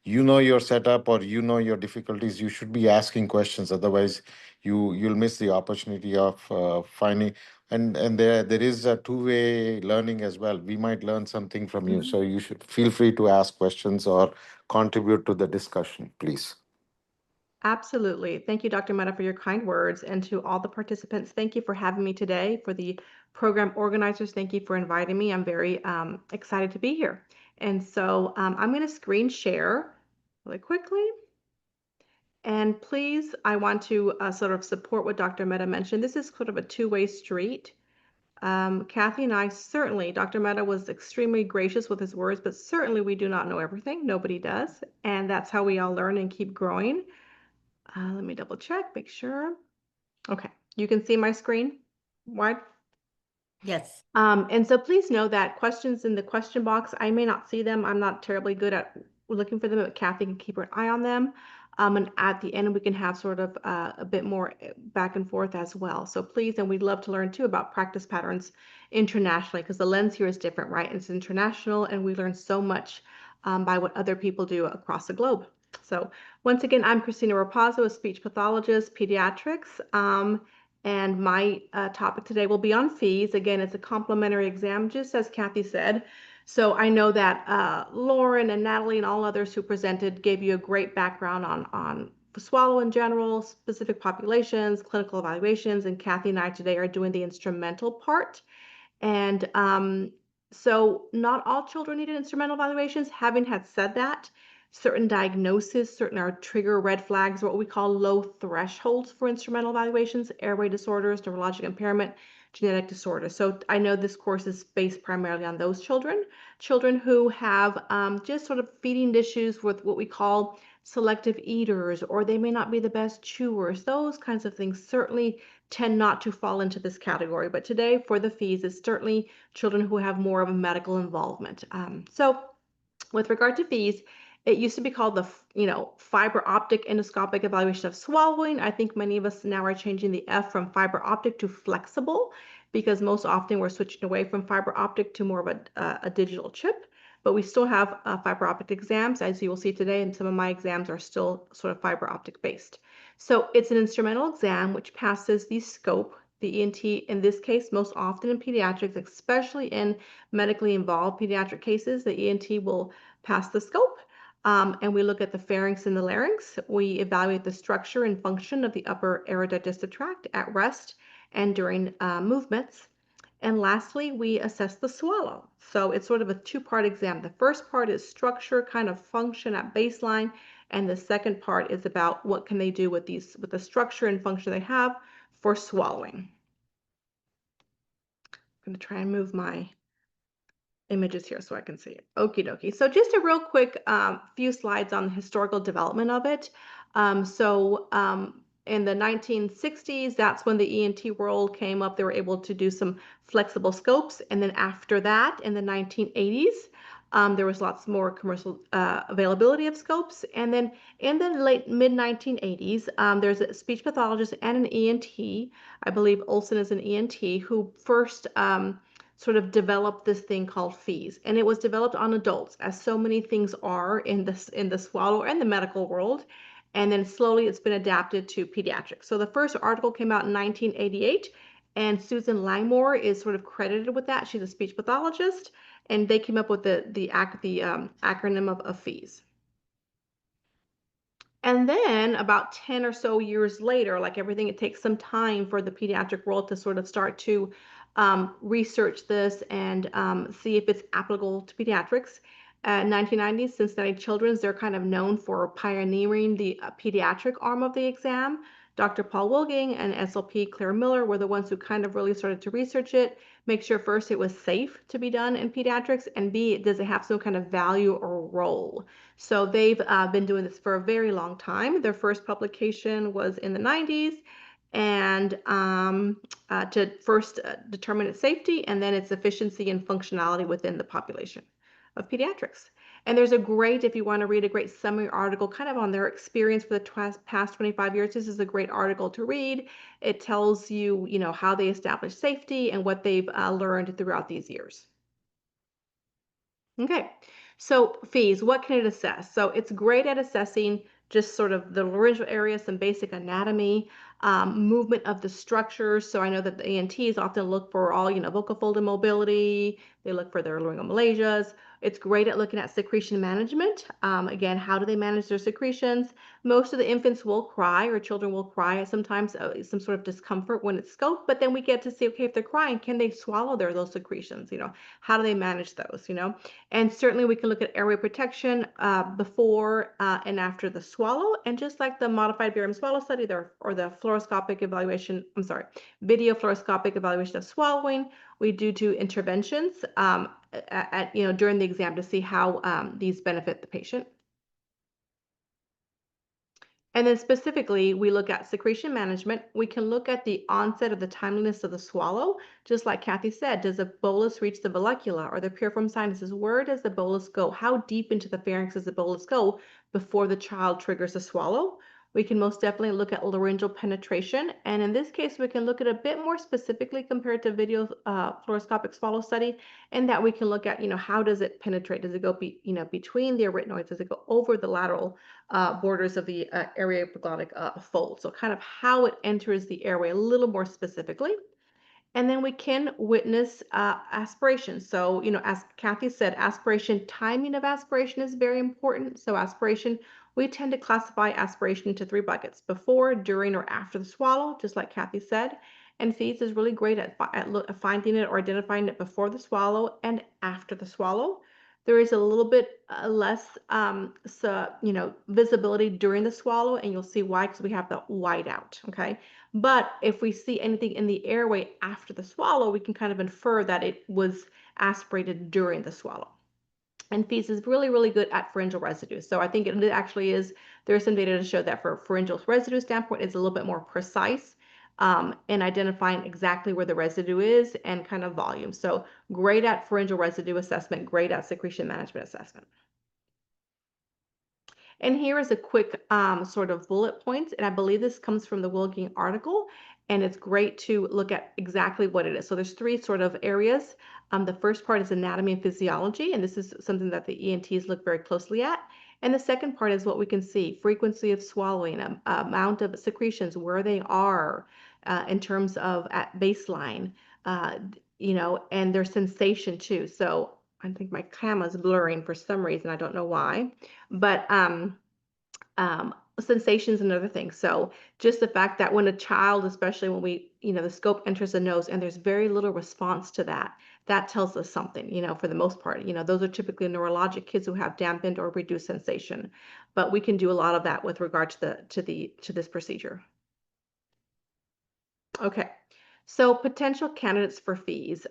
you know your setup or you know your difficulties. You should be asking questions. Otherwise, you'll miss the opportunity of finding. And there is a two-way learning as well. We might learn something from you. So you should feel free to ask questions or contribute to the discussion, please. Absolutely. Thank you, Dr. Mehta, for your kind words. And to all the participants, thank you for having me today. For the program organizers, thank you for inviting me. I'm very excited to be here. And so I'm going to screen share really quickly. And please, I want to sort of support what Dr. Mehta mentioned. This is sort of a two-way street. Kathy and I certainly, Dr. Mehta was extremely gracious with his words, but certainly we do not know everything. Nobody does. And that's how we all learn and keep growing. Let me double check, make sure. Okay, you can see my screen wide. Yes. And so please know that questions in the question box, I may not see them. I'm not terribly good at looking for them, but Kathy can keep her eye on them. And at the end, we can have sort of a bit more back and forth as well. So please, and we'd love to learn too about practice patterns internationally, because the lens here is different, right? It's international, and we learn so much by what other people do across the globe. So once again, I'm Christina Rapazo, a speech pathologist, pediatrics. And my topic today will be on fees. Again, it's a complimentary exam, just as Kathy said. So I know that Lauren and Natalie and all others who presented gave you a great background on swallow in general, specific populations, clinical evaluations, and Kathy and I today are doing the instrumental part. And so not all children needed instrumental evaluations. Having had said that, certain diagnoses, certain are trigger red flags, what we call low thresholds for instrumental evaluations, airway disorders, neurologic impairment, genetic disorders. So I know this course is based primarily on those children who have just sort of feeding issues with what we call selective eaters, or they may not be the best chewers. Those kinds of things certainly tend not to fall into this category. But today for the fees, it's certainly children who have more of a medical involvement. So with regard to fees, it used to be called the fiber optic endoscopic evaluation of swallowing. I think many of us now are changing the F from fiber optic to flexible, because most often we're switching away from fiber optic to more of a digital chip. But we still have fiber optic exams, as you will see today, and some of my exams are still sort of fiber optic based. So it's an instrumental exam which passes the scope, the ENT in this case, most often in pediatrics, especially in medically involved pediatric cases, the ENT will pass the scope. And we look at the pharynx and the larynx. We evaluate the structure and function of the upper aerodigestive tract at rest and during movements. And lastly, we assess the swallow. So it's sort of a two-part exam. The first part is structure, kind of function at baseline. And the second part is about what can they do with the structure and function they have for swallowing. I'm going to try and move my images here so I can see it. Okie dokie. So just a real quick few slides on the historical development of it. In the 1960s, that's when the ENT world came up. They were able to do some flexible scopes. And then after that, in the 1980s, there was lots more commercial availability of scopes. And then in the late mid 1980s, there's a speech pathologist and an ENT. I believe Olson is an ENT who first sort of developed this thing called fees, and it was developed on adults, as so many things are in the swallow and the medical world. And then slowly it's been adapted to pediatrics. So the first article came out in 1988, and Susan Langmore is sort of credited with that. She's a speech pathologist, and they came up with the acronym of fees. And then about 10 or so years later, like everything, it takes some time for the pediatric world to sort of start to research this and see if it's applicable to pediatrics. 1990s, Cincinnati Children's, they're kind of known for pioneering the pediatric arm of the exam. Dr. Paul Wilging and SLP Claire Miller were the ones who kind of really started to research it, make sure first it was safe to be done in pediatrics, and B, does it have some kind of value or role? So they've been doing this for a very long time. Their first publication was in the 90s, and to first determine its safety and then its efficiency and functionality within the population of pediatrics. And there's a great, if you want to read a great summary article kind of on their experience for the past 25 years, this is a great article to read. It tells you, how they established safety and what they've learned throughout these years. Okay, so fees, what can it assess? So it's great at assessing just sort of the laryngeal area, some basic anatomy, movement of the structures. So I know that the ENTs often look for all, vocal fold mobility. They look for their laryngeal malasias. It's great at looking at secretion management. Again, how do they manage their secretions? Most of the infants will cry, or children will cry at sometimes some sort of discomfort when it's scoped, but then we get to see, okay, if they're crying, can they swallow those secretions? How do they manage those? And certainly we can look at airway protection before and after the swallow. And just like the modified barium swallow study or the fluoroscopic evaluation, video fluoroscopic evaluation of swallowing, we do interventions during the exam to see how these benefit the patient. And then specifically, we look at secretion management. We can look at the onset of the timeliness of the swallow. Just like Kathy said, does a bolus reach the vallecula or the piriform sinuses? Where does the bolus go? How deep into the pharynx does the bolus go before the child triggers a swallow? We can most definitely look at laryngeal penetration. And in this case, we can look at a bit more specifically compared to video fluoroscopic swallow study, and that we can look at, how does it penetrate? Does it go between the arytenoids? Does it go over the lateral borders of the area epiglottic fold? So kind of how it enters the airway a little more specifically. And then we can witness aspiration. So, as Kathy said, aspiration, timing of aspiration is very important. So aspiration, we tend to classify aspiration into 3 buckets: before, during, or after the swallow, just like Kathy said. And feeds is really great at finding it or identifying it before the swallow and after the swallow. There is a little bit less visibility during the swallow, and you'll see why, because we have the white out, okay? But if we see anything in the airway after the swallow, we can kind of infer that it was aspirated during the swallow. And fees is really, really good at pharyngeal residue. So I think it actually is, there's some data to show that for pharyngeal residue standpoint, it's a little bit more precise in identifying exactly where the residue is and kind of volume. So great at pharyngeal residue assessment, great at secretion management assessment. And here is a quick sort of bullet points, and I believe this comes from the Wilking article, and it's great to look at exactly what it is. So there's 3 sort of areas. The first part is anatomy and physiology, and this is something that the ENTs look very closely at. And the second part is what we can see: frequency of swallowing, amount of secretions, where they are in terms of at baseline, and their sensation too. So I think my camera's blurring for some reason. I don't know why, but sensations and other things. So just the fact that when a child, especially when the scope enters the nose and there's very little response to that, that tells us something, for the most part. Those are typically neurologic kids who have dampened or reduced sensation, but we can do a lot of that with regard to this procedure. Okay, so potential candidates for fees.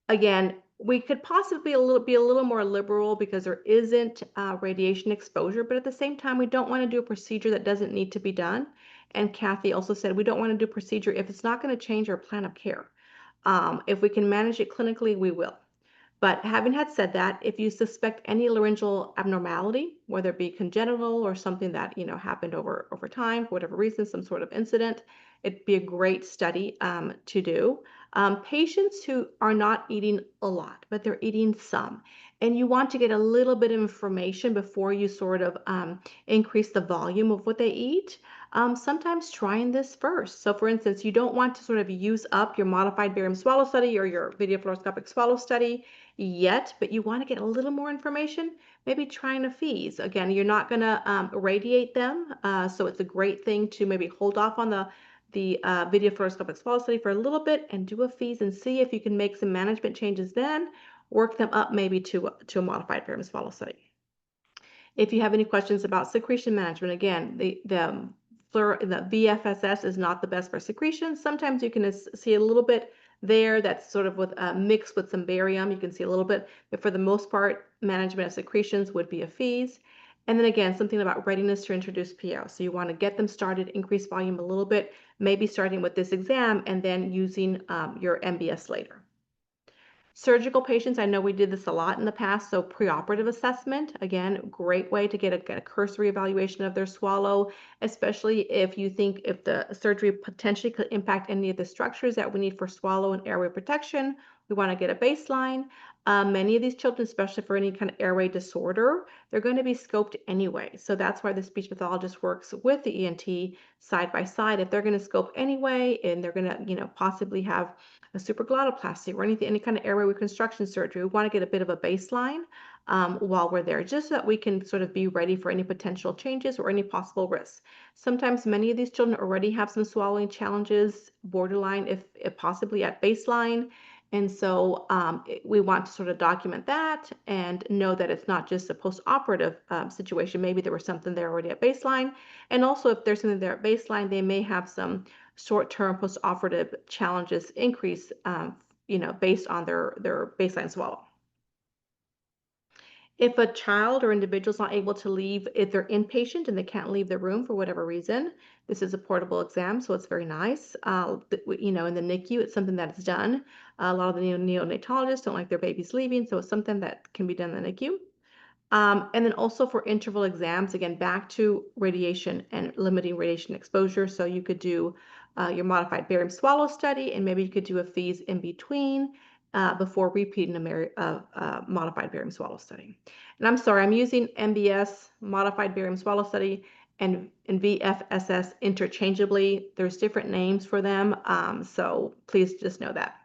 Again, we could possibly be a little more liberal because there isn't radiation exposure, but at the same time, we don't want to do a procedure that doesn't need to be done. And Kathy also said we don't want to do a procedure if it's not going to change our plan of care. If we can manage it clinically, we will. But having had said that, if you suspect any laryngeal abnormality, whether it be congenital or something that happened over time for whatever reason, some sort of incident, it'd be a great study to do. Patients who are not eating a lot, but they're eating some, and you want to get a little bit of information before you sort of increase the volume of what they eat. Sometimes trying this first. So for instance, you don't want to sort of use up your modified barium swallow study or your video fluoroscopic swallow study yet, but you want to get a little more information, maybe trying a fees. Again, you're not going to radiate them, so it's a great thing to maybe hold off on the video fluoroscopic swallow study for a little bit and do a fees and see if you can make some management changes, then work them up maybe to a modified barium swallow study. If you have any questions about secretion management, again, the BFSS is not the best for secretion. Sometimes you can see a little bit there that's sort of with mixed with some barium. You can see a little bit, but for the most part, management of secretions would be a fees. And then again, something about readiness to introduce PO. So you want to get them started, increase volume a little bit, maybe starting with this exam and then using your MBS later. Surgical patients, I know we did this a lot in the past, so preoperative assessment, again, great way to get a cursory evaluation of their swallow, especially if you think if the surgery potentially could impact any of the structures that we need for swallow and airway protection. We want to get a baseline. Many of these children, especially for any kind of airway disorder, they're going to be scoped anyway. So that's why the speech pathologist works with the ENT side by side. If they're going to scope anyway, and they're going to, possibly have a supraglottoplasty or any kind of airway reconstruction surgery, we want to get a bit of a baseline while we're there, just so that we can sort of be ready for any potential changes or any possible risks. Sometimes many of these children already have some swallowing challenges, borderline, if possibly at baseline. And so we want to sort of document that and know that it's not just a post-operative situation. Maybe there was something there already at baseline. And also if there's something there at baseline, they may have some short-term post-operative challenges increase, based on their baseline swallow. If a child or individual is not able to leave, if they're inpatient and they can't leave the room for whatever reason, this is a portable exam, so it's very nice. In the NICU, it's something that's done. A lot of the neonatologists don't like their babies leaving, so it's something that can be done in the NICU. And then also for interval exams, again, back to radiation and limiting radiation exposure. So you could do your modified barium swallow study, and maybe you could do a fees in between before repeating a modified barium swallow study. And I'm sorry, I'm using MBS, modified barium swallow study, and VFSS interchangeably. There's different names for them, so please just know that.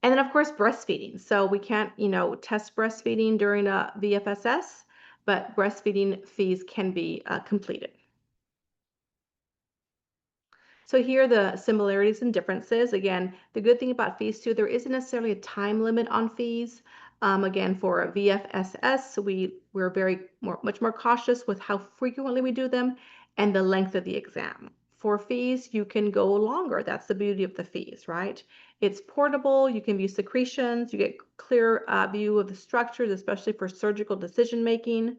And then, of course, breastfeeding. So we can't, test breastfeeding during a VFSS, but breastfeeding fees can be completed. So here are the similarities and differences. Again, the good thing about fees too, there isn't necessarily a time limit on fees. Again, for a VFSS, we're much more cautious with how frequently we do them and the length of the exam. For fees, you can go longer. That's the beauty of the fees, right? It's portable. You can view secretions. You get clear view of the structures, especially for surgical decision making.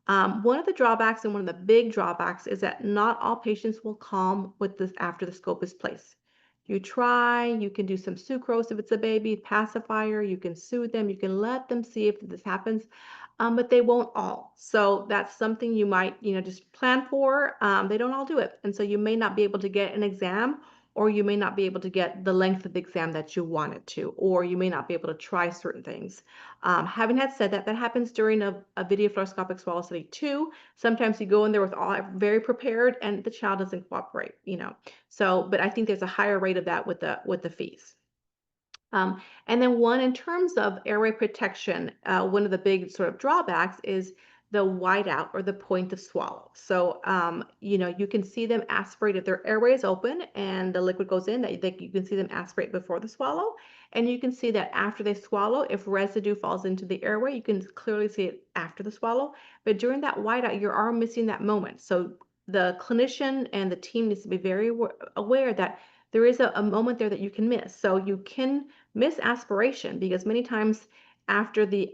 One of the drawbacks and one of the big drawbacks is that not all patients will calm with this after the scope is placed. You try, you can do some sucrose if it's a baby, pacifier, you can soothe them, you can let them see if this happens, but they won't all. So that's something you might, just plan for. They don't all do it. And so you may not be able to get an exam, or you may not be able to get the length of the exam that you wanted to, or you may not be able to try certain things. Having had said that, that happens during a video fluoroscopic swallow study too. Sometimes you go in there with all very prepared and the child doesn't cooperate, So, but I think there's a higher rate of that with the fees. And then one, in terms of airway protection, one of the big sort of drawbacks is the whiteout or the point of swallow. So, you can see them aspirate if their airway is open and the liquid goes in, you can see them aspirate before the swallow. And you can see that after they swallow, if residue falls into the airway, you can clearly see it after the swallow. But during that whiteout, you are missing that moment. So the clinician and the team needs to be very aware that there is a moment there that you can miss. So you can miss aspiration because many times after the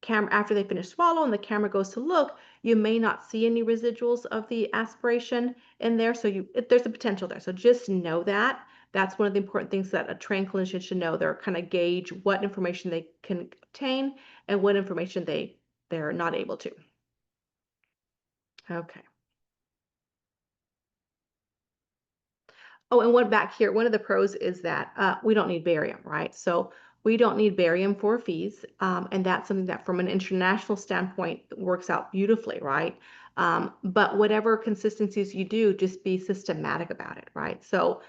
after they finish swallow and the camera goes to look, you may not see any residuals of the aspiration in there. So there's a potential there. So just know that. That's one of the important things that a trained clinician should know. They're kind of gauge what information they can obtain and what information they're not able to. Okay. Oh, and one back here, one of the pros is that we don't need barium, right? So we don't need barium for fees, and that's something that from an international standpoint works out beautifully, right? But whatever consistencies you do, just be systematic about it, right? So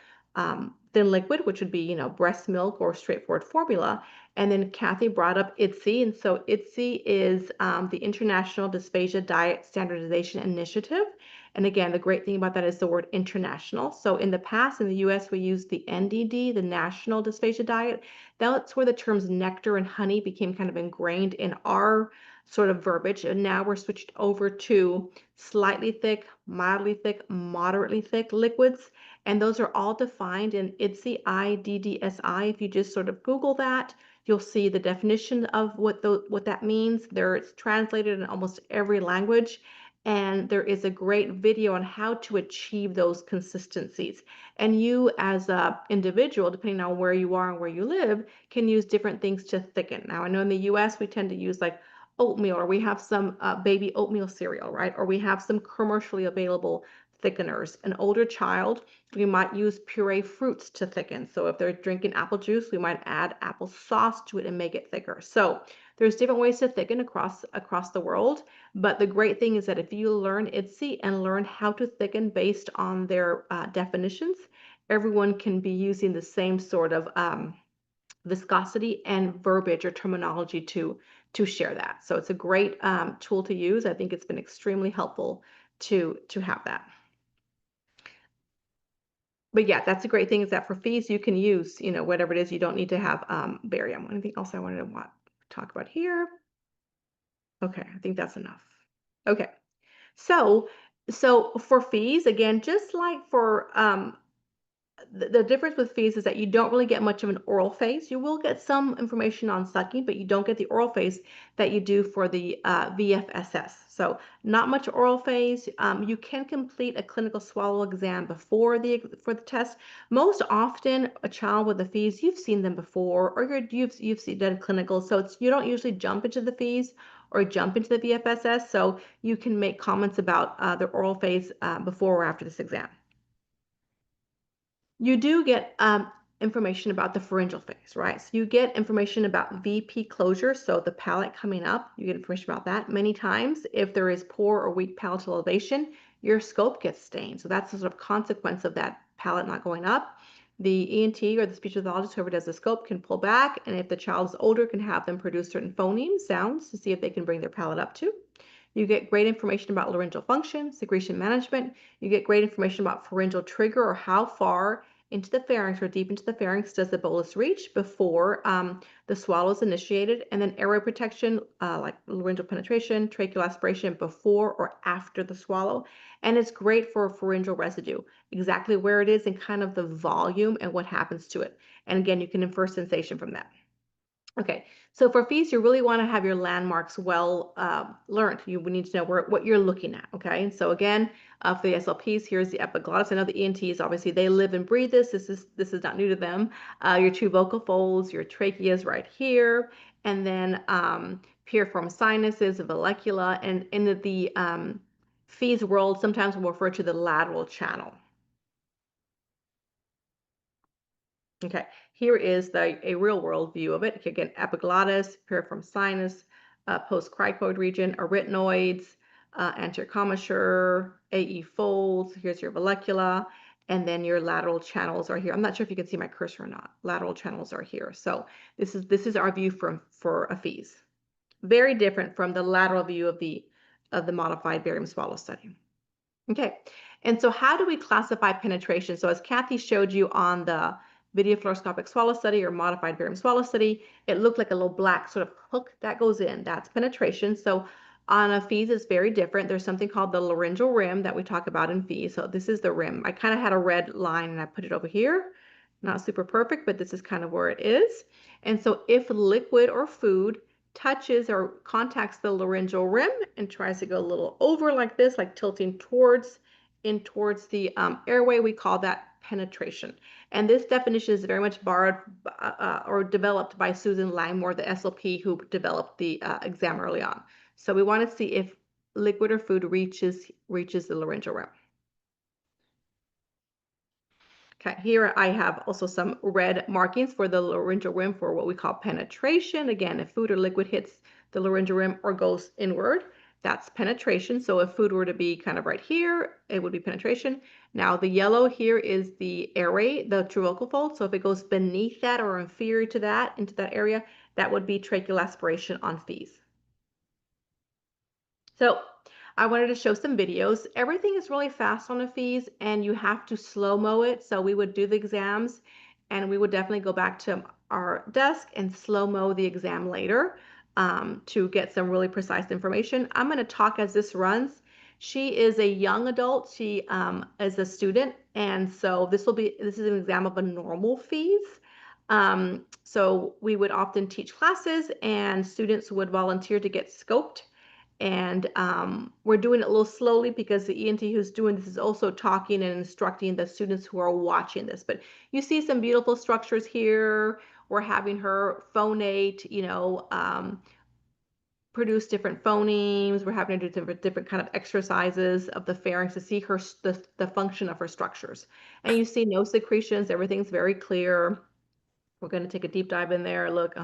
thin liquid, which would be, breast milk or straightforward formula. And then Kathy brought up IDSI, and so IDSI is the International Dysphagia Diet Standardization Initiative. And again, the great thing about that is the word international. So in the past, in the US, we used the NDD, the National Dysphagia Diet. That's where the terms nectar and honey became kind of ingrained in our sort of verbiage. And now we're switched over to slightly thick, mildly thick, moderately thick liquids. And those are all defined in IDSI, IDDSI. If you just sort of Google that, you'll see the definition of what that means. It's translated in almost every language. And there is a great video on how to achieve those consistencies. And you as an individual, depending on where you are and where you live, can use different things to thicken. Now, I know in the US, we tend to use like oatmeal, or we have some baby oatmeal cereal, right? Or we have some commercially available thickeners. An older child, we might use puree fruits to thicken. So if they're drinking apple juice, we might add apple sauce to it and make it thicker. So there's different ways to thicken across the world. But the great thing is that if you learn IDSI and learn how to thicken based on their definitions, everyone can be using the same sort of viscosity and verbiage or terminology to share that. So it's a great tool to use. I think it's been extremely helpful to have that. But yeah, that's a great thing is that for fees, you can use, whatever it is. You don't need to have barium. Anything else I wanted to talk about here? Okay, I think that's enough. Okay, so for fees, again, just like for the difference with fees is that you don't really get much of an oral phase. You will get some information on sucking, but you don't get the oral phase that you do for the VFSS. So not much oral phase. You can complete a clinical swallow exam before for the test. Most often, a child with the fees, you've seen them before, or you've done clinical. So you don't usually jump into the fees or jump into the VFSS. So you can make comments about the oral phase before or after this exam. You do get information about the pharyngeal phase, right? So you get information about VP closure, so the palate coming up, you get information about that. Many times, if there is poor or weak palatal elevation, your scope gets stained. So that's a sort of consequence of that palate not going up. The ENT or the speech pathologist, whoever does the scope, can pull back, and if the child is older, can have them produce certain phonemes, sounds, to see if they can bring their palate up too. You get great information about laryngeal function, secretion management. You get great information about pharyngeal trigger, or how far into the pharynx or deep into the pharynx does the bolus reach before the swallow is initiated, and then airway protection, like laryngeal penetration, tracheal aspiration before or after the swallow. And it's great for pharyngeal residue, exactly where it is and kind of the volume and what happens to it. And again, you can infer sensation from that. Okay, so for fees, you really want to have your landmarks well learned. You need to know what you're looking at, okay? And so again, for the SLPs, here's the epiglottis. I know the ENTs, obviously, they live and breathe this. This is not new to them. Your two vocal folds, your trachea is right here, and then piriform sinuses, vallecula, and in the fees world, sometimes we'll refer to the lateral channel. Okay, here is a real world view of it. Again, epiglottis, piriform sinus, post-cricoid region, arytenoids, anterior commissure, AE folds. Here's your vallecula, and then your lateral channels are here. I'm not sure if you can see my cursor or not. Lateral channels are here. So this is our view for a FEES. Very different from the lateral view of the modified barium swallow study. Okay, and so how do we classify penetration? So as Kathy showed you on the video fluoroscopic swallow study or modified barium swallow study, it looked like a little black sort of hook that goes in. That's penetration. So on a FEES, it's very different. There's something called the laryngeal rim that we talk about in FEES. So this is the rim. I kind of had a red line and I put it over here. Not super perfect, but this is kind of where it is. And so if liquid or food touches or contacts the laryngeal rim and tries to go a little over like this, like tilting towards the airway, we call that penetration. And this definition is very much borrowed or developed by Susan Langmore, the SLP who developed the exam early on. So we want to see if liquid or food reaches the laryngeal rim. Okay, here I have also some red markings for the laryngeal rim for what we call penetration. Again, if food or liquid hits the laryngeal rim or goes inward, that's penetration. So if food were to be kind of right here, it would be penetration. Now the yellow here is the airway, the true vocal fold. So if it goes beneath that or inferior to that, into that area, that would be tracheal aspiration on FEES. So I wanted to show some videos. Everything is really fast on a FEES and you have to slow-mo it. So we would do the exams and we would definitely go back to our desk and slow-mo the exam later to get some really precise information. I'm going to talk as this runs. She is a young adult. She is a student. And so this is an exam of a normal FEES. So we would often teach classes and students would volunteer to get scoped. And we're doing it a little slowly because the ENT who's doing this is also talking and instructing the students who are watching this. But you see some beautiful structures here. We're having her phonate, produce different phonemes. We're having her do different kind of exercises of the pharynx to see the function of her structures. And you see no secretions. Everything's very clear. We're going to take a deep dive in there. Look,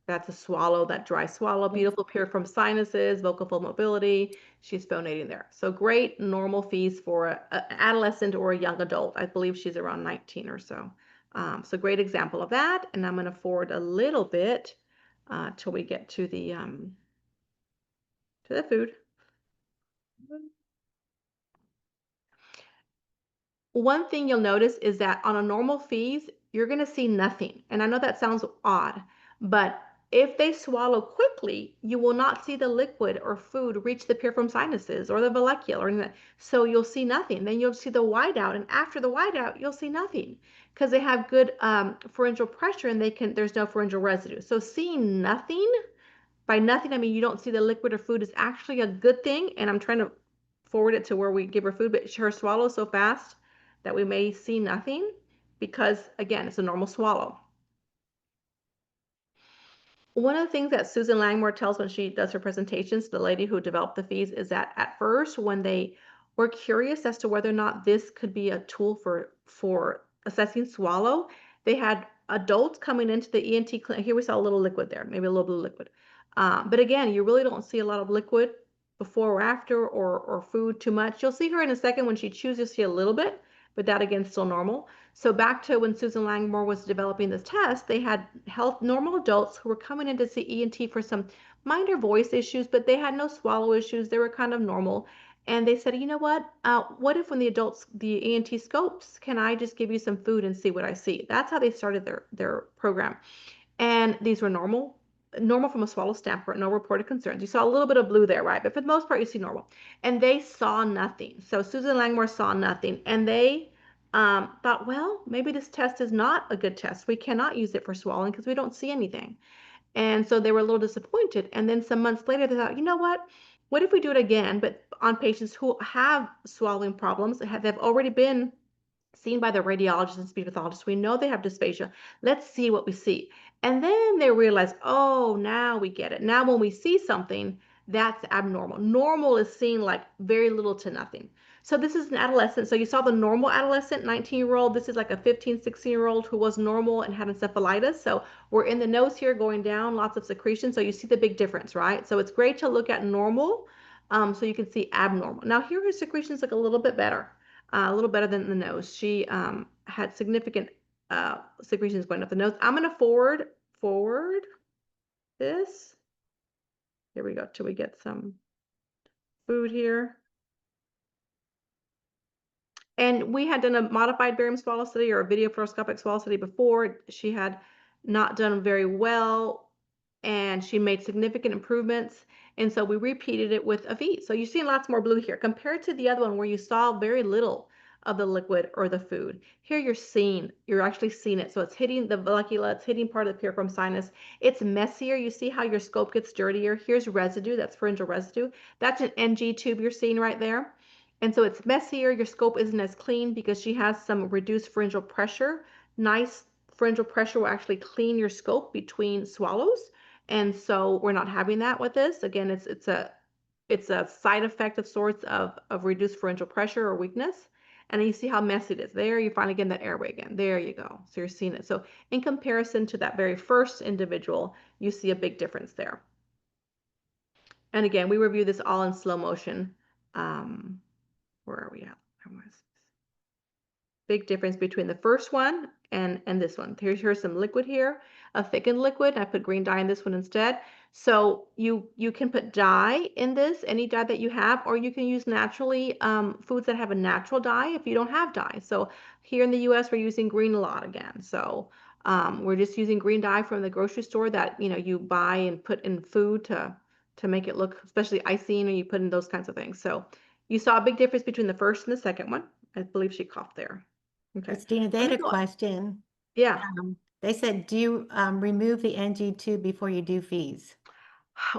that's a swallow, that dry swallow. Beautiful piriform sinuses, vocal fold mobility. She's phonating there. So great normal FEES for an adolescent or a young adult. I believe she's around 19 or so. So great example of that. And I'm going to forward a little bit till we get to the food. One thing you'll notice is that on a normal FEES, you're going to see nothing. And I know that sounds odd, but if they swallow quickly, you will not see the liquid or food reach the piriform sinuses or the vallecula or anything. So you'll see nothing. Then you'll see the whiteout, and after the whiteout, you'll see nothing because they have good pharyngeal pressure and there's no pharyngeal residue. So seeing nothing, by nothing I mean you don't see the liquid or food, is actually a good thing. And I'm trying to forward it to where we give her food, but her swallow so fast that we may see nothing because, again, it's a normal swallow. One of the things that Susan Langmore tells when she does her presentations, the lady who developed the FEES, is that at first when they were curious as to whether or not this could be a tool for assessing swallow, they had adults coming into the ENT clinic. Here we saw a little liquid there, maybe a little bit of liquid. But again, you really don't see a lot of liquid before or after, or food too much. You'll see her in a second when she chews, you'll see a little bit, but that again still normal. So back to when Susan Langmore was developing this test, they had normal adults who were coming in to see ENT for some minor voice issues, but they had no swallow issues. They were kind of normal. And they said, you know what if when the ENT scopes, can I just give you some food and see what I see? That's how they started their program. And these were normal from a swallow standpoint, no reported concerns. You saw a little bit of blue there, right? But for the most part, you see normal. And they saw nothing. So Susan Langmore saw nothing. And they thought, well, maybe this test is not a good test. We cannot use it for swallowing because we don't see anything. And so they were a little disappointed. And then some months later, they thought, you know what? What if we do it again, but on patients who have swallowing problems, they've already been seen by the radiologist and speech pathologist. We know they have dysphagia. Let's see what we see. And then they realize, oh, now we get it. Now when we see something, that's abnormal. Normal is seen like very little to nothing. So this is an adolescent. So you saw the normal adolescent, 19-year-old. This is like a 15, 16-year-old who was normal and had encephalitis. So we're in the nose here going down, lots of secretion. So you see the big difference, right? So it's great to look at normal so you can see abnormal. Now here her secretions look a little bit better. A little better than the nose. She had significant secretions going up the nose. I'm going to forward this. Here we go, till we get some food here. And we had done a modified barium swallow study or a video fluoroscopic swallow study before. She had not done very well, and she made significant improvements. And so we repeated it with a V. So you're seeing lots more blue here compared to the other one where you saw very little of the liquid or the food. Here you're actually seeing it. So it's hitting the vallecula, it's hitting part of the piriform sinus. It's messier. You see how your scope gets dirtier. Here's residue, that's pharyngeal residue. That's an NG tube you're seeing right there. And so it's messier. Your scope isn't as clean because she has some reduced pharyngeal pressure. Nice pharyngeal pressure will actually clean your scope between swallows. And so we're not having that with this. Again, it's a side effect of sorts of reduced pharyngeal pressure or weakness. And then you see how messy it is. There, you finally get that airway again. There you go. So you're seeing it. So in comparison to that very first individual, you see a big difference there. And again, we review this all in slow motion. Where are we at? Big difference between the first one and this one. Here's some liquid here, a thickened liquid. I put green dye in this one instead. So you can put dye in this, any dye that you have, or you can use naturally foods that have a natural dye if you don't have dye. So here in the US, we're using green a lot again. So we're just using green dye from the grocery store that you buy and put in food to make it look, especially icing, or you put in those kinds of things. So you saw a big difference between the first and the second one. I believe she coughed there. Okay. Christina, they had a question. Yeah. They said, do you remove the NG tube before you do fees?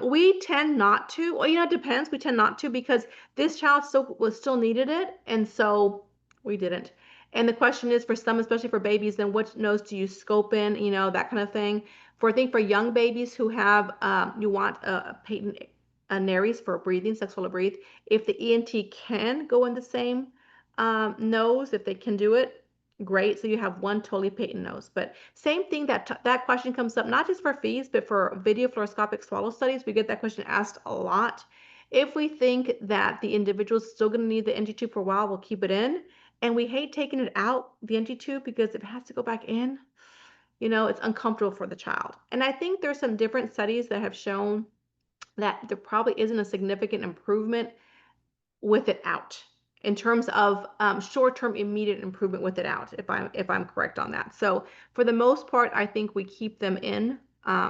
We tend not to. Well, it depends. We tend not to because this child still needed it, and so we didn't. And the question is for some, especially for babies, then what nose do you scope in? That kind of thing. I think for young babies who have, you want a patent nares for breathing, sexual to breathe. If the ENT can go in the same nose, if they can do it, great. So you have one totally patent nose. But same thing, that question comes up not just for fees, but for video fluoroscopic swallow studies. We get that question asked a lot. If we think that the individual is still going to need the NG tube for a while, we'll keep it in. And we hate taking it out, the NG tube, because if it has to go back in, it's uncomfortable for the child. And I think there's some different studies that have shown that there probably isn't a significant improvement with it out in terms of short-term immediate improvement with it out, if I'm correct on that. So for the most part, I think we keep them in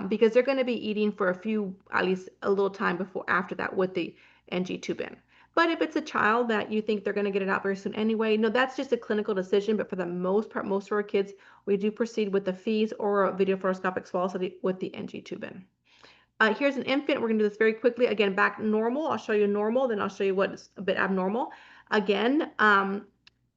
because they're going to be eating for at least a little time after that with the NG tube in. But if it's a child that you think they're going to get it out very soon anyway, no, that's just a clinical decision. But for the most part, most of our kids, we do proceed with the fees or a video fluoroscopic swallow study with the NG tube in. Here's an infant. We're going to do this very quickly. Again, back normal. I'll show you normal, then I'll show you what's a bit abnormal. Again, a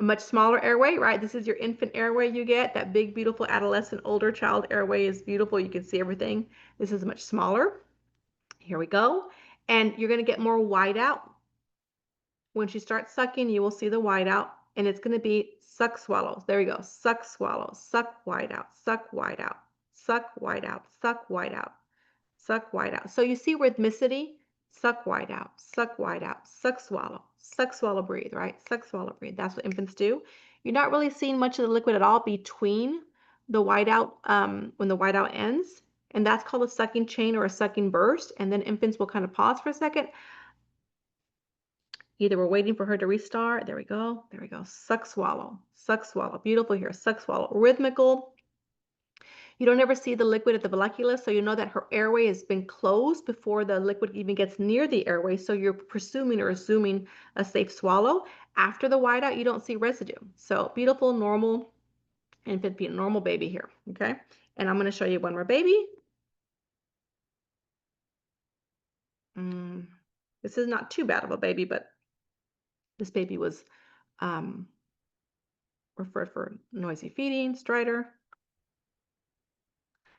much smaller airway, right? This is your infant airway you get. That big, beautiful adolescent, older child airway is beautiful. You can see everything. This is much smaller. Here we go. And you're going to get more wide out. When she starts sucking, you will see the wide out, and it's going to be suck swallows. There we go. Suck swallows. Suck wide out. Suck wide out. Suck wide out. Suck wide out. Suck wide out. So you see rhythmicity, suck wide out, suck wide out, suck, swallow, breathe, right? Suck, swallow, breathe. That's what infants do. You're not really seeing much of the liquid at all between the wide out, when the wide out ends. And that's called a sucking chain or a sucking burst. And then infants will kind of pause for a second. Either we're waiting for her to restart. There we go. There we go. Suck, swallow. Suck, swallow. Beautiful here. Suck, swallow. Rhythmical. You don't ever see the liquid at the vallecula, so you know that her airway has been closed before the liquid even gets near the airway. So you're presuming or assuming a safe swallow. After the wide out, you don't see residue. So beautiful, normal infant, normal baby here. Okay. And I'm going to show you one more baby. This is not too bad of a baby, but this baby was referred for noisy feeding, stridor.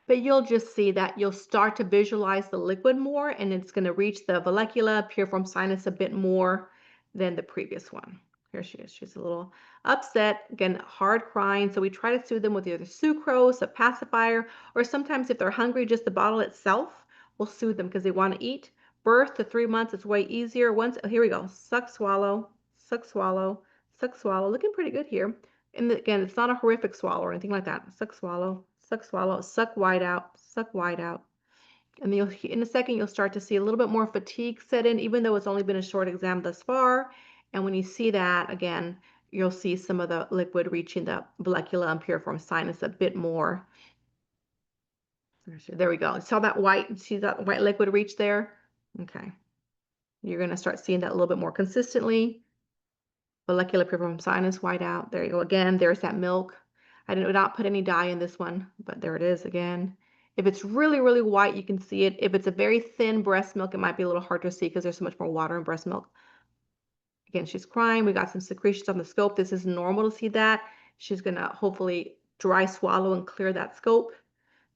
But you'll just see that you'll start to visualize the liquid more, and it's going to reach the vallecula, piriform sinus a bit more than the previous one. Here she is. She's a little upset, again, hard crying. So we try to soothe them with either sucrose, a pacifier, or sometimes if they're hungry, just the bottle itself will soothe them because they want to eat. Birth to 3 months, it's way easier. Once, here we go. Suck, swallow, suck, swallow, suck, swallow. Looking pretty good here. And again, it's not a horrific swallow or anything like that. Suck, swallow, suck wide out, suck wide out. And then in a second, you'll start to see a little bit more fatigue set in, even though it's only been a short exam thus far. And when you see that, again, you'll see some of the liquid reaching the vallecula and piriform sinus a bit more. There we go. Saw that white, see that white liquid reach there? Okay. You're going to start seeing that a little bit more consistently. Vallecula piriform sinus wide out. There you go. Again, there's that milk. I did not put any dye in this one, but there it is again. If it's really, really white, you can see it. If it's a very thin breast milk, it might be a little hard to see because there's so much more water in breast milk. Again, she's crying. We got some secretions on the scope. This is normal to see that. She's going to hopefully dry swallow and clear that scope.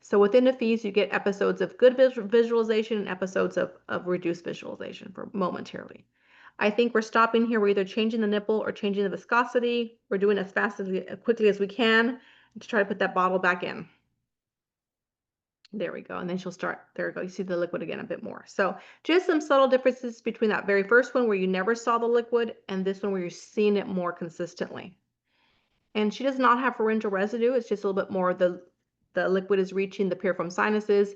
So within the fees, you get episodes of good visualization and episodes of reduced visualization for momentarily. I think we're stopping here. We're either changing the nipple or changing the viscosity. We're doing as quickly as we can to try to put that bottle back in. There we go. And then she'll start, there we go. You see the liquid again a bit more. So just some subtle differences between that very first one where you never saw the liquid and this one where you're seeing it more consistently. And she does not have pharyngeal residue. It's just a little bit more, the liquid is reaching the piriform sinuses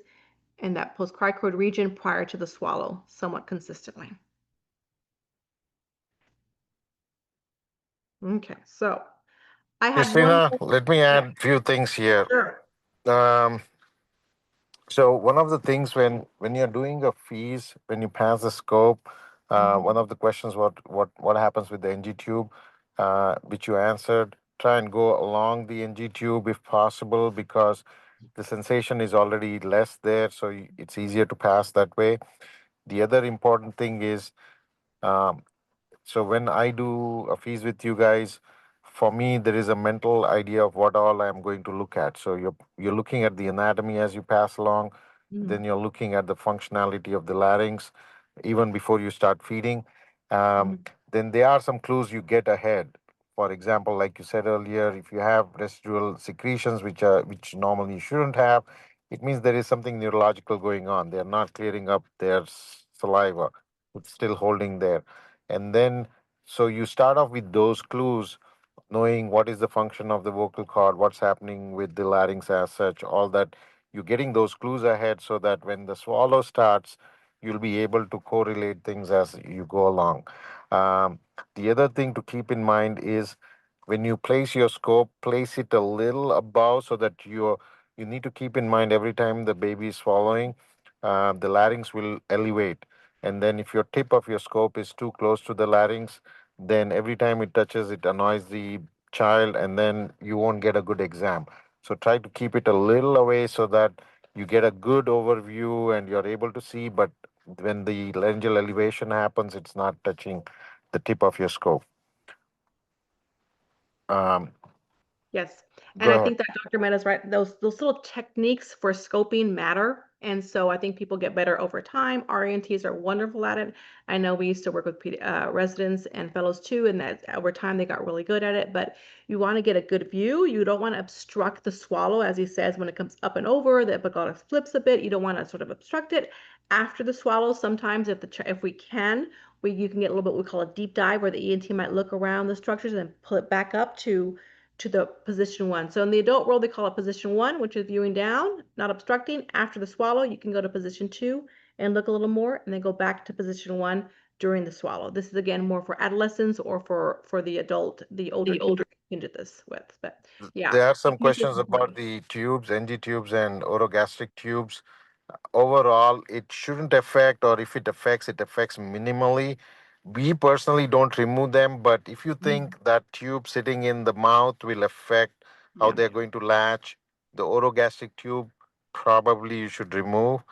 and that postcricoid region prior to the swallow somewhat consistently. Okay, so I have Christina, one. let me add a few things here. Sure. So one of the things when you're doing a fees, when you pass the scope, one of the questions what happens with the NG tube, which you answered, try and go along the NG tube if possible because the sensation is already less there, so it's easier to pass that way. The other important thing is, so when I do a fees with you guys, for me there is a mental idea of what all I'm going to look at. So you're looking at the anatomy as you pass along, then you're looking at the functionality of the larynx, even before you start feeding. Then there are some clues you get ahead. For example, like you said earlier, if you have residual secretions which normally you shouldn't have, it means there is something neurological going on. They're not clearing up their saliva; it's still holding there. And then, so you start off with those clues, knowing what is the function of the vocal cord, what's happening with the larynx as such, all that. You're getting those clues ahead so that when the swallow starts, you'll be able to correlate things as you go along. The other thing to keep in mind is when you place your scope, place it a little above so that you need to keep in mind every time the baby is swallowing, the larynx will elevate. And then if your tip of your scope is too close to the larynx, then every time it touches, it annoys the child, and then you won't get a good exam. So try to keep it a little away so that you get a good overview and you're able to see, but when the laryngeal elevation happens, it's not touching the tip of your scope. Yes. And Go I ahead. think that Dr. Mehta's right. Those little techniques for scoping matter And so I think people get better over time. Our ENTs are wonderful at it. I know we used to work with residents and fellows too, and that over time they got really good at it. But you want to get a good view. You don't want to obstruct the swallow, as he says, when it comes up and over, the epiglottis flips a bit. You don't want to sort of obstruct it. After the swallow, sometimes if we can, you can get a little bit what we call a deep dive, where the ENT might look around the structures and pull it back up to the position 1. So in the adult world, they call it position 1, which is viewing down, not obstructing. After the swallow, you can go to position 2 and look a little more, and then go back to position 1 during the swallow. This is again more for adolescents or for the adult, the older you can do this with. But yeah, There are some I think questions about the tubes, NG tubes and orogastric tubes. Overall, it shouldn't affect, or if it affects, it affects minimally. We personally don't remove them, but if you think that tube sitting in the mouth will affect how Yeah. they're going to latch, the orogastric tube probably you should remove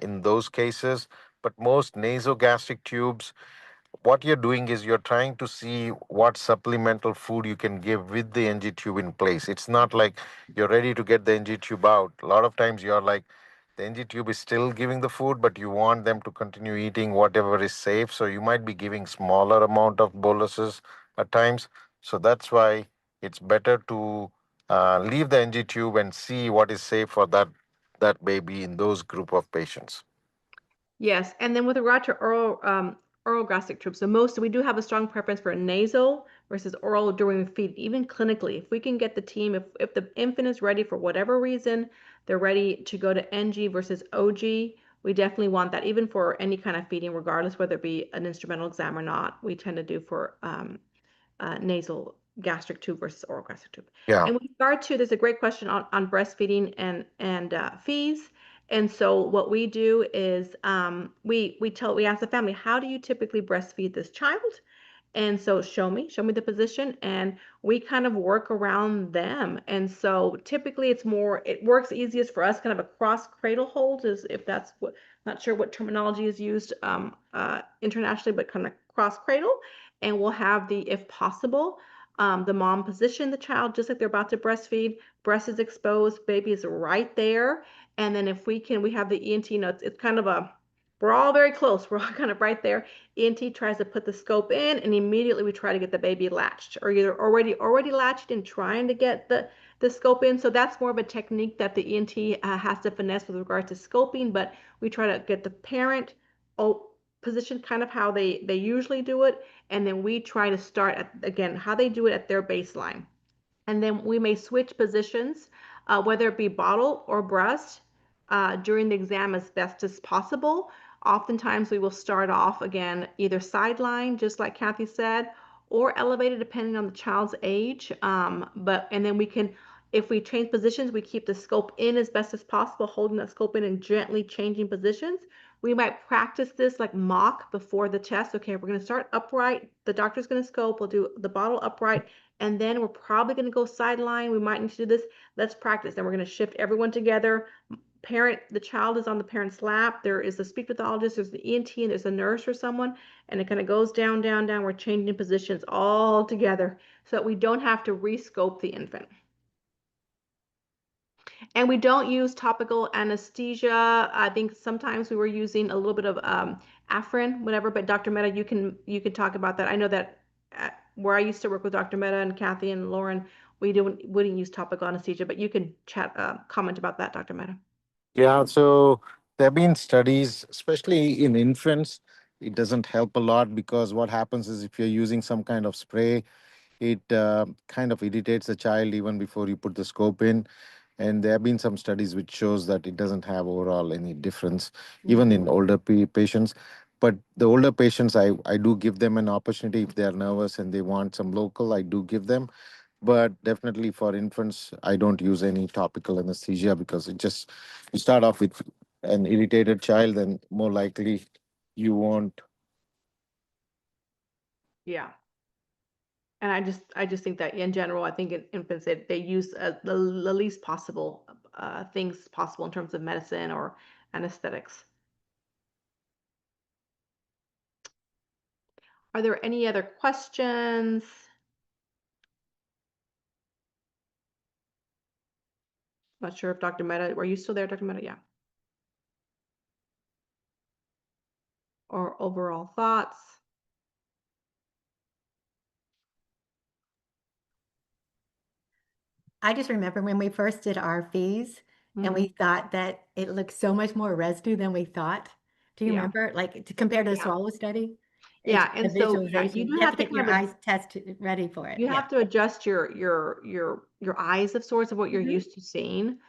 in those cases. But most nasogastric tubes, what you're doing is you're trying to see what supplemental food you can give with the NG tube in place. It's not like you're ready to get the NG tube out. A lot of times you're like, the NG tube is still giving the food, but you want them to continue eating whatever is safe. So you might be giving smaller amount of boluses at times. So that's why it's better to leave the NG tube and see what is safe for that baby in those group of patients. Yes, and then with regard to oral gastric tubes, so we do have a strong preference for nasal versus oral during feed, even clinically. If we can get the team, if the infant is ready for whatever reason, they're ready to go to NG versus OG, we definitely want that, even for any kind of feeding, regardless whether it be an instrumental exam or not. We tend to do for nasal gastric tube versus oral gastric tube. Yeah. And with regard to, there's a great question on breastfeeding and fees. And so what we do is we ask the family, how do you typically breastfeed this child? And so show me the position, and we kind of work around them. And so typically it works easiest for us, kind of a cross cradle hold, is if that's what, not sure what terminology is used internationally, but kind of cross cradle. And we'll have if possible, the mom position the child just like they're about to breastfeed, breast is exposed, baby is right there. And then if we have the ENT, it's kind of we're all very close. We're all kind of right there. ENT tries to put the scope in, and immediately we try to get the baby latched, or either already latched and trying to get the scope in. So that's more of a technique that the ENT has to finesse with regard to scoping, but we try to get the parent positioned kind of how they usually do it, and then we try to start at, again, how they do it at their baseline. And then we may switch positions, whether it be bottle or breast, during the exam as best as possible. Oftentimes we will start off again either sideline, just like Kathy said, or elevated depending on the child's age. And then we can, if we change positions, we keep the scope in as best as possible, holding that scope in and gently changing positions. We might practice this like mock before the test. Okay, we're going to start upright. The doctor's going to scope. We'll do the bottle upright, and then we're probably going to go sideline. We might need to do this. Let's practice. Then we're going to shift everyone together. The child is on the parent's lap. There is a speech pathologist, there's the ENT, and there's a nurse or someone, and it kind of goes down, down, down. We're changing positions all together so that we don't have to rescope the infant. And we don't use topical anesthesia. I think sometimes we were using a little bit of Afrin, whatever, but Dr. Mehta, you can talk about that. I know that where I used to work with Dr. Mehta and Kathy and Lauren, we wouldn't use topical anesthesia, but you can comment about that, Dr. Mehta. Yeah, so there have been studies, especially in infants, it doesn't help a lot because what happens is if you're using some kind of spray, it kind of irritates the child even before you put the scope in. And there have been some studies which shows that it doesn't have overall any difference, even in older patients. But the older patients, I do give them an opportunity if they are nervous and they want some local, I do give them. But definitely for infants, I don't use any topical anesthesia because you start off with an irritated child, then more likely you won't. Yeah. And I just think that in general, I think in infants they use the least possible things possible in terms of medicine or anesthetics. Are there any other questions? Not sure if Dr. Mehta, are you still there, Dr. Mehta? Yeah. overall thoughts? I just remember when we first did our fees and we thought that it looked so much more residue than we thought. Do you Yeah. remember, like, to compare to the Yeah. swallow study? Yeah, The and so, yeah, visualization, you do you have have to to get your kind of eyes tested ready for it. you Yeah. have to adjust your eyes of sorts of what you're Mhm. used to seeing.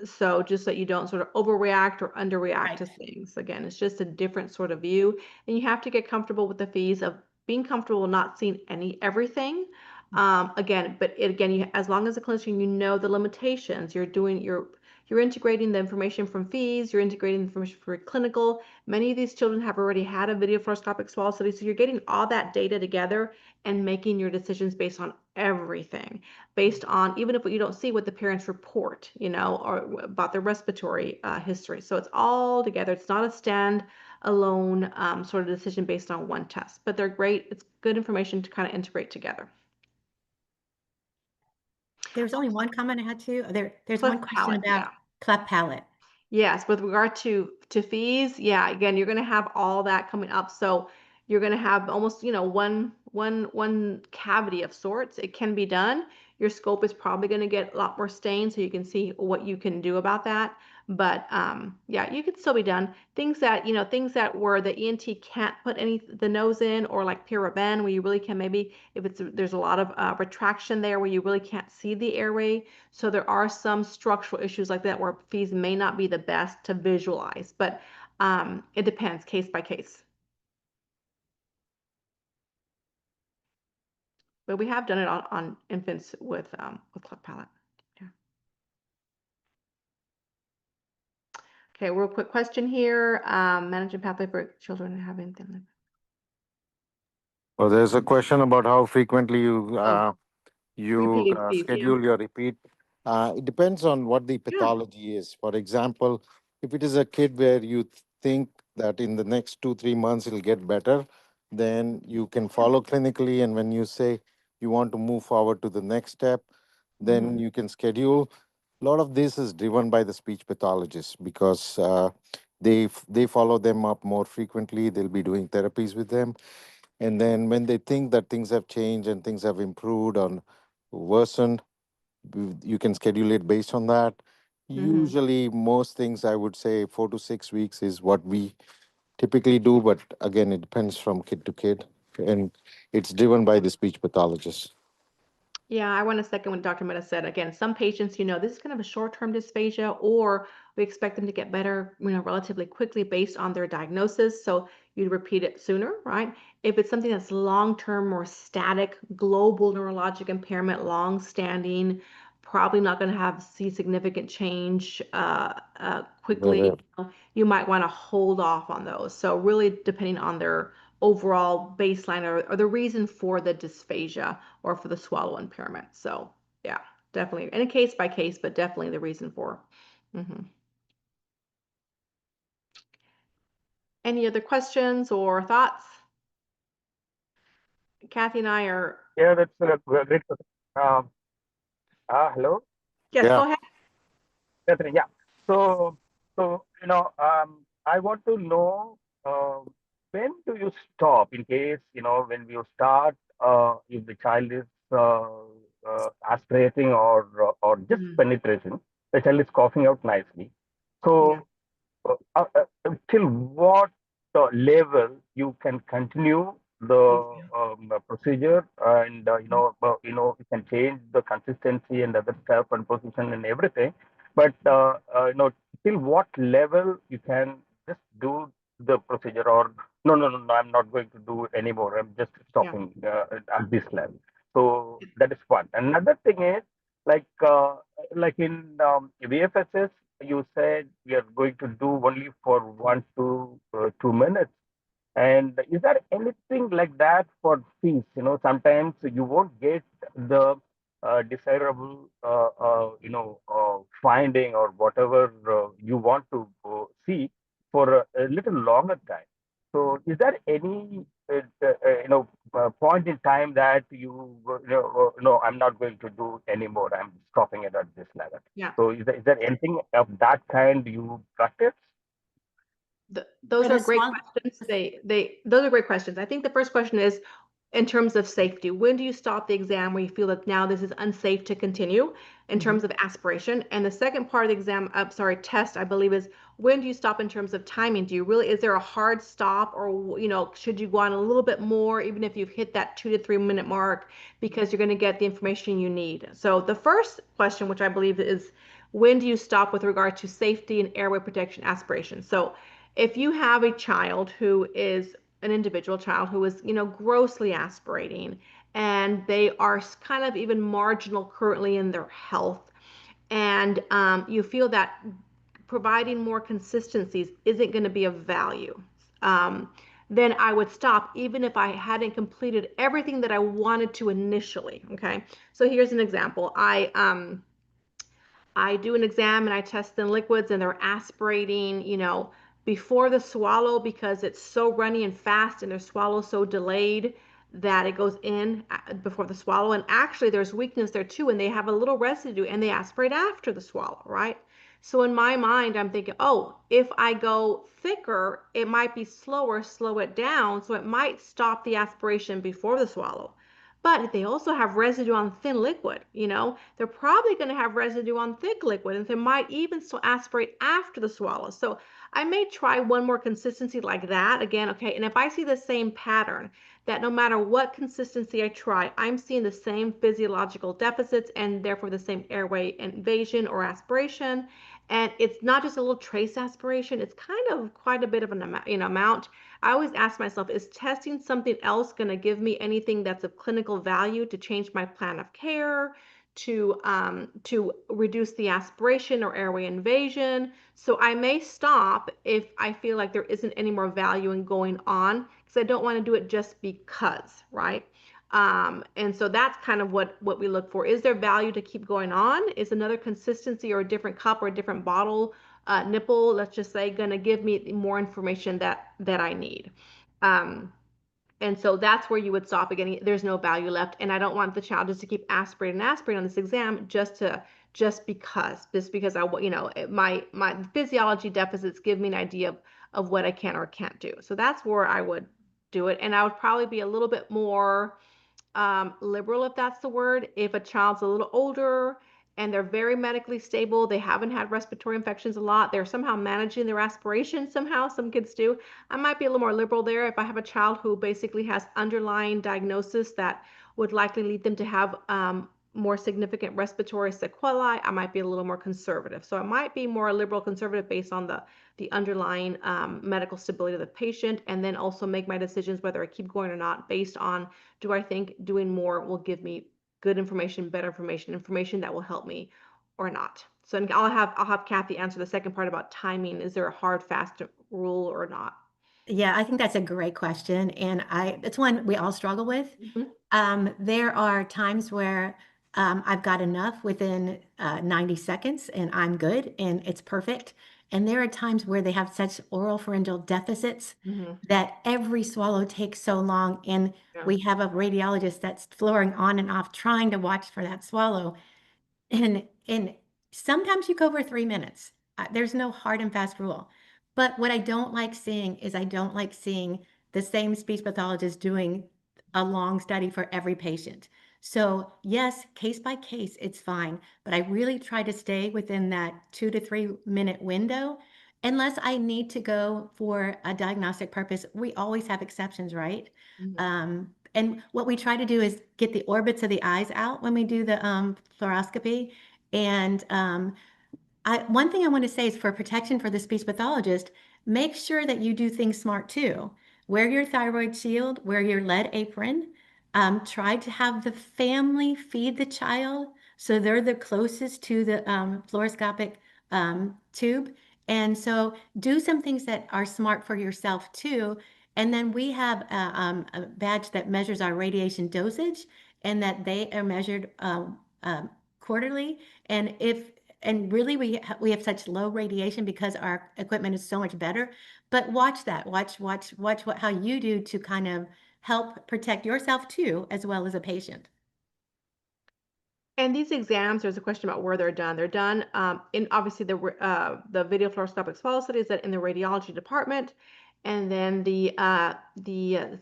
So just that you don't sort of overreact or underreact to Right. things. Again, it's just a different sort of view, and you have to get comfortable with the fees of being comfortable not seeing everything. Again, but again, as long as a clinician, you know the limitations. You're integrating the information from fees. You're integrating the information for clinical. Many of these children have already had a video fluoroscopic swallow study, so you're getting all that data together and making your decisions based on everything, based on even if you don't see what the parents report, or about their respiratory history. So it's all together. It's not a stand-alone sort of decision based on one test, but they're great. It's good information to kind of integrate together. There's only one comment I had to. There's Cleft one question palate, about yeah. cleft palate. Yes, with regard to fees, yeah, again, you're going to have all that coming up. So you're going to have almost, one cavity of sorts. It can be done. Your scope is probably going to get a lot more stained, so you can see what you can do about that. But yeah, you could still be done. Things that where the ENT can't put the nose in, or like paraben, where you really can, maybe if there's a lot of retraction there where you really can't see the airway. So there are some structural issues like that where fees may not be the best to visualize, but it depends case by case. But we have done it on infants with cleft palate. Yeah. Okay, real quick question here. Managing pathway for children having thin lip. Well, there's a question about how frequently you Repeating fees, yeah. schedule your repeat. It depends on what the pathology is. For example, if it is a kid where you think that in the next 2-3 months it'll get better, then you can follow clinically. And when you say you want to move forward to the next step, then you can schedule. A lot of this is driven by the speech pathologists because they follow them up more frequently. They'll be doing therapies with them. And then when they think that things have changed and things have improved or worsened, you can schedule it based on that. Usually, most things I would say 4 to 6 weeks is what we typically do. But again, it depends from kid to kid. And it's driven by the speech pathologist. Yeah, I want to second what Dr. Mehta said. Again, some patients, this is kind of a short-term dysphagia, or we expect them to get better, relatively quickly based on their diagnosis. So you'd repeat it sooner, right? If it's something that's long-term, more static, global neurologic impairment, long-standing, probably not going to see significant change quickly. You might want to hold off on those. So really depending on their overall baseline or the reason for the dysphagia or for the swallow impairment. So yeah, definitely, and a case by case, but definitely the reason for. Any other questions or thoughts? Kathy and I are. Yeah, that's a great question. Hello. Yes, Yeah. go ahead. Catherine, yeah. So, I want to know when do you stop in case, when you start, if the child is aspirating or just penetration, the child is coughing out nicely. So, till what level you can continue the procedure, and you can change the consistency and other stuff and position and everything, but till what level you can just do the procedure, or no, I'm not going to do anymore, I'm just stopping at this level. So that is one. Another thing is, like in VFSS, you said we are going to do only for 1 to 2 minutes. And is there anything like that for fees? Sometimes you won't get the desirable, finding or whatever you want to see for a little longer time. So, is there any, point in time that no, I'm not going to do anymore. I'm stopping it at this level. Yeah. So, is there anything of that kind you practice? Those For are the great swallow- questions. Those are great questions. I think the first question is, in terms of safety, when do you stop the exam where you feel that now this is unsafe to continue in terms of aspiration? And the second part of the exam, test, I believe, is when do you stop in terms of timing? Is there a hard stop, or, should you go on a little bit more, even if you've hit that 2 to 3 minute mark, because you're going to get the information you need? So the first question, which I believe is, when do you stop with regard to safety and airway protection aspiration? So if you have a child who is an individual child who is, grossly aspirating, and they are kind of even marginal currently in their health, and you feel that providing more consistencies isn't going to be of value, then I would stop, even if I hadn't completed everything that I wanted to initially. Okay, so here's an example. I do an exam and I test the liquids, and they're aspirating, before the swallow, because it's so runny and fast, and their swallow so delayed that it goes in before the swallow. And actually there's weakness there too, and they have a little residue, and they aspirate after the swallow, right? So in my mind, I'm thinking, oh, if I go thicker, it might be slower, slow it down, so it might stop the aspiration before the swallow. But if they also have residue on thin liquid, they're probably going to have residue on thick liquid, and they might even still aspirate after the swallow. So I may try one more consistency like that again. Okay, and if I see the same pattern, that no matter what consistency I try, I'm seeing the same physiological deficits, and therefore the same airway invasion or aspiration, and it's not just a little trace aspiration, it's kind of quite a bit of an amount. I always ask myself, is testing something else going to give me anything that's of clinical value to change my plan of care, to reduce the aspiration or airway invasion? So I may stop if I feel like there isn't any more value in going on, because I don't want to do it just because, right? And so that's kind of what we look for. Is there value to keep going on? Is another consistency or a different cup or a different bottle nipple, let's just say, going to give me more information that I need? And so that's where you would stop again. There's no value left, and I don't want the child just to keep aspirating on this exam just because my physiology deficits give me an idea of what I can or can't do. So that's where I would do it, and I would probably be a little bit more liberal, if that's the word, if a child's a little older and they're very medically stable, they haven't had respiratory infections a lot, they're somehow managing their aspiration somehow, some kids do. I might be a little more liberal there. If I have a child who basically has underlying diagnosis that would likely lead them to have more significant respiratory sequelae, I might be a little more conservative. So I might be more liberal conservative based on the underlying medical stability of the patient, and then also make my decisions whether I keep going or not based on, do I think doing more will give me good information, better information that will help me or not? So I'll have Kathy answer the second part about timing. Is there a hard, fast rule or not? Yeah, I think that's a great question. And it's one we all struggle with. There are times where I've got enough within 90 seconds and I'm good and it's perfect. And there are times where they have such oropharyngeal deficits that every swallow takes so long. And we have a radiologist that's flooring on and off trying to watch for that swallow. And sometimes you go over 3 minutes. There's no hard and fast rule. But what I don't like seeing is I don't like seeing the same speech pathologist doing a long study for every patient. So yes, case by case, it's fine. But I really try to stay within that 2 to 3 minute window. Unless I need to go for a diagnostic purpose, we always have exceptions, right? And what we try to do is get the orbits of the eyes out when we do the fluoroscopy. And one thing I want to say is, for protection for the speech pathologist, make sure that you do things smart too. Wear your thyroid shield, wear your lead apron. Try to have the family feed the child so they're the closest to the fluoroscopic tube. And so do some things that are smart for yourself too. And then we have a badge that measures our radiation dosage, and that they are measured quarterly. And really, we have such low radiation because our equipment is so much better. But watch that. Watch how you do to kind of help protect yourself too, as well as a patient. And these exams, there's a question about where they're done. They're done in obviously the video fluoroscopic swallow study is in the radiology department, and then the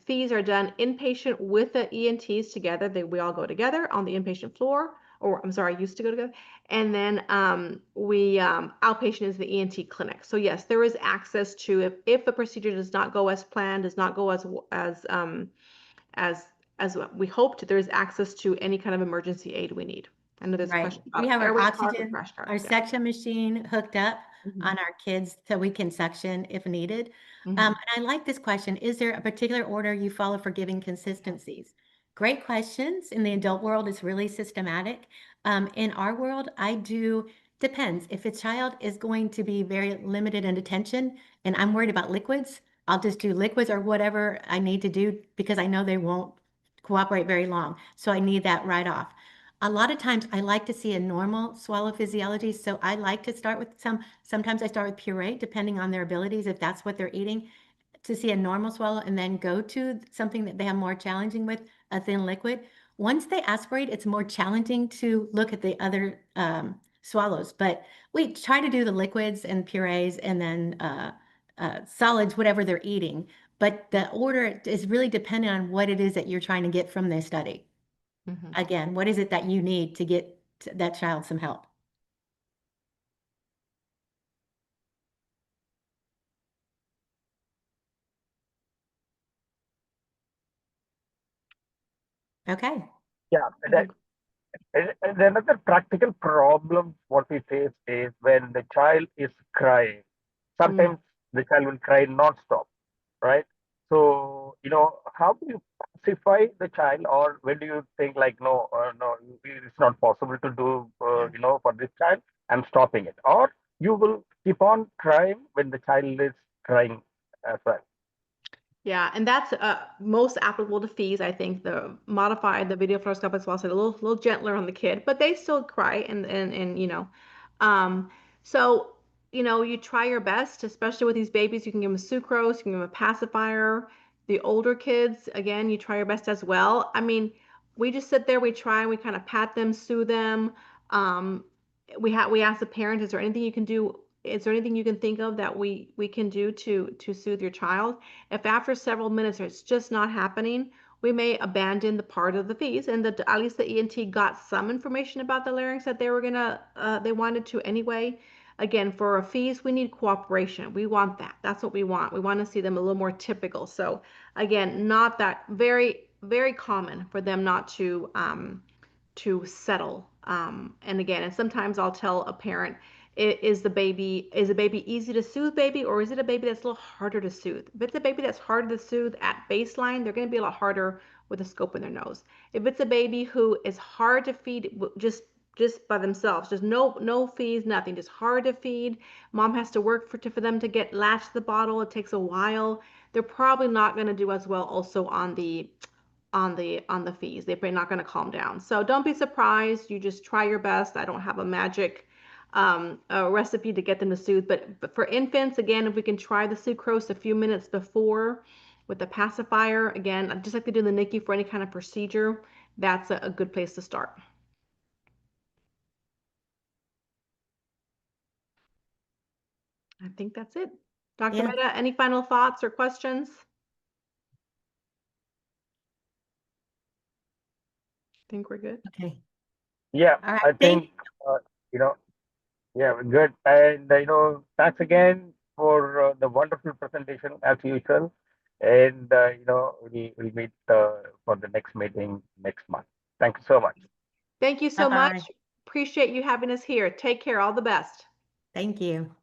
fees are done inpatient with the ENTs together. We all go together on the inpatient floor, or I'm sorry, used to go together, and then we outpatient is the ENT clinic. So yes, there is access to if the procedure does not go as planned, does not go as we hoped, there's access to any kind of emergency aid we need. I know there's a Right. question We about have our airway card or oxygen, crash card. our Yeah. suction machine hooked up Mhm. on our kids so we can suction if needed. Mhm. And I like this question. Is there a particular order you follow for giving consistencies? Great questions. In the adult world, it's really systematic. In our world, depends. If a child is going to be very limited in attention and I'm worried about liquids, I'll just do liquids or whatever I need to do because I know they won't cooperate very long. So I need that right off. A lot of times I like to see a normal swallow physiology. So I like to start with sometimes I start with puree, depending on their abilities, if that's what they're eating, to see a normal swallow and then go to something that they have more challenging with, a thin liquid. Once they aspirate, it's more challenging to look at the other swallows, but we try to do the liquids and purees and then solids, whatever they're eating. But the order is really dependent on what it is that you're trying to get from the study. Mhm. Again, what is it that you need to get that child some help? Okay. Yeah, and another practical problem what we face is when the child is crying. Sometimes the child will cry non-stop, right? So, how do you pacify the child, or when do you think like, no, no, it's not possible to do, for this child, I'm stopping it, or you will keep on crying when the child is crying as well. Yeah, and that's most applicable to fees. I think the video fluoroscopic swallow said a little gentler on the kid, but they still cry and um, so you try your best, especially with these babies. You can give them sucrose, you can give them a pacifier. The older kids, again, you try your best as well. I mean, we just sit there, we try, we kind of pat them, soothe them. Um, we ask the parent, is there anything you can do? Is there anything you can think of that we can do to soothe your child? If after several minutes it's just not happening, we may abandon the part of the fees, and at least the ENT got some information about the larynx that they wanted to anyway. Again, for our fees, we need cooperation. We want that. That's what we want. We want to see them a little more typical. So again, not that very, very common for them not to settle. And again, and sometimes I'll tell a parent, is a baby easy to soothe baby, or is it a baby that's a little harder to soothe? If it's a baby that's harder to soothe at baseline, they're going to be a lot harder with a scope in their nose. If it's a baby who is hard to feed just by themselves, just no feeds, nothing, just hard to feed, mom has to work for them to get latch the bottle, it takes a while, they're probably not going to do as well also on the fees. They're not going to calm down. So don't be surprised. You just try your best. I don't have a magic recipe to get them to soothe. But for infants, again, if we can try the sucrose a few minutes before with the pacifier, again, just like they do in the NICU for any kind of procedure, that's a good place to start. I think that's it. Dr. Yeah. Mehta, any final thoughts or questions? I think we're good. Okay. Yeah, All right. I think, you know, yeah, good. And, thanks again for the wonderful presentation as usual. And, we'll meet for the next meeting next month. Thank you so much. Thank you so Bye-bye. much. Appreciate you having us here. Take care. All the best. Thank you.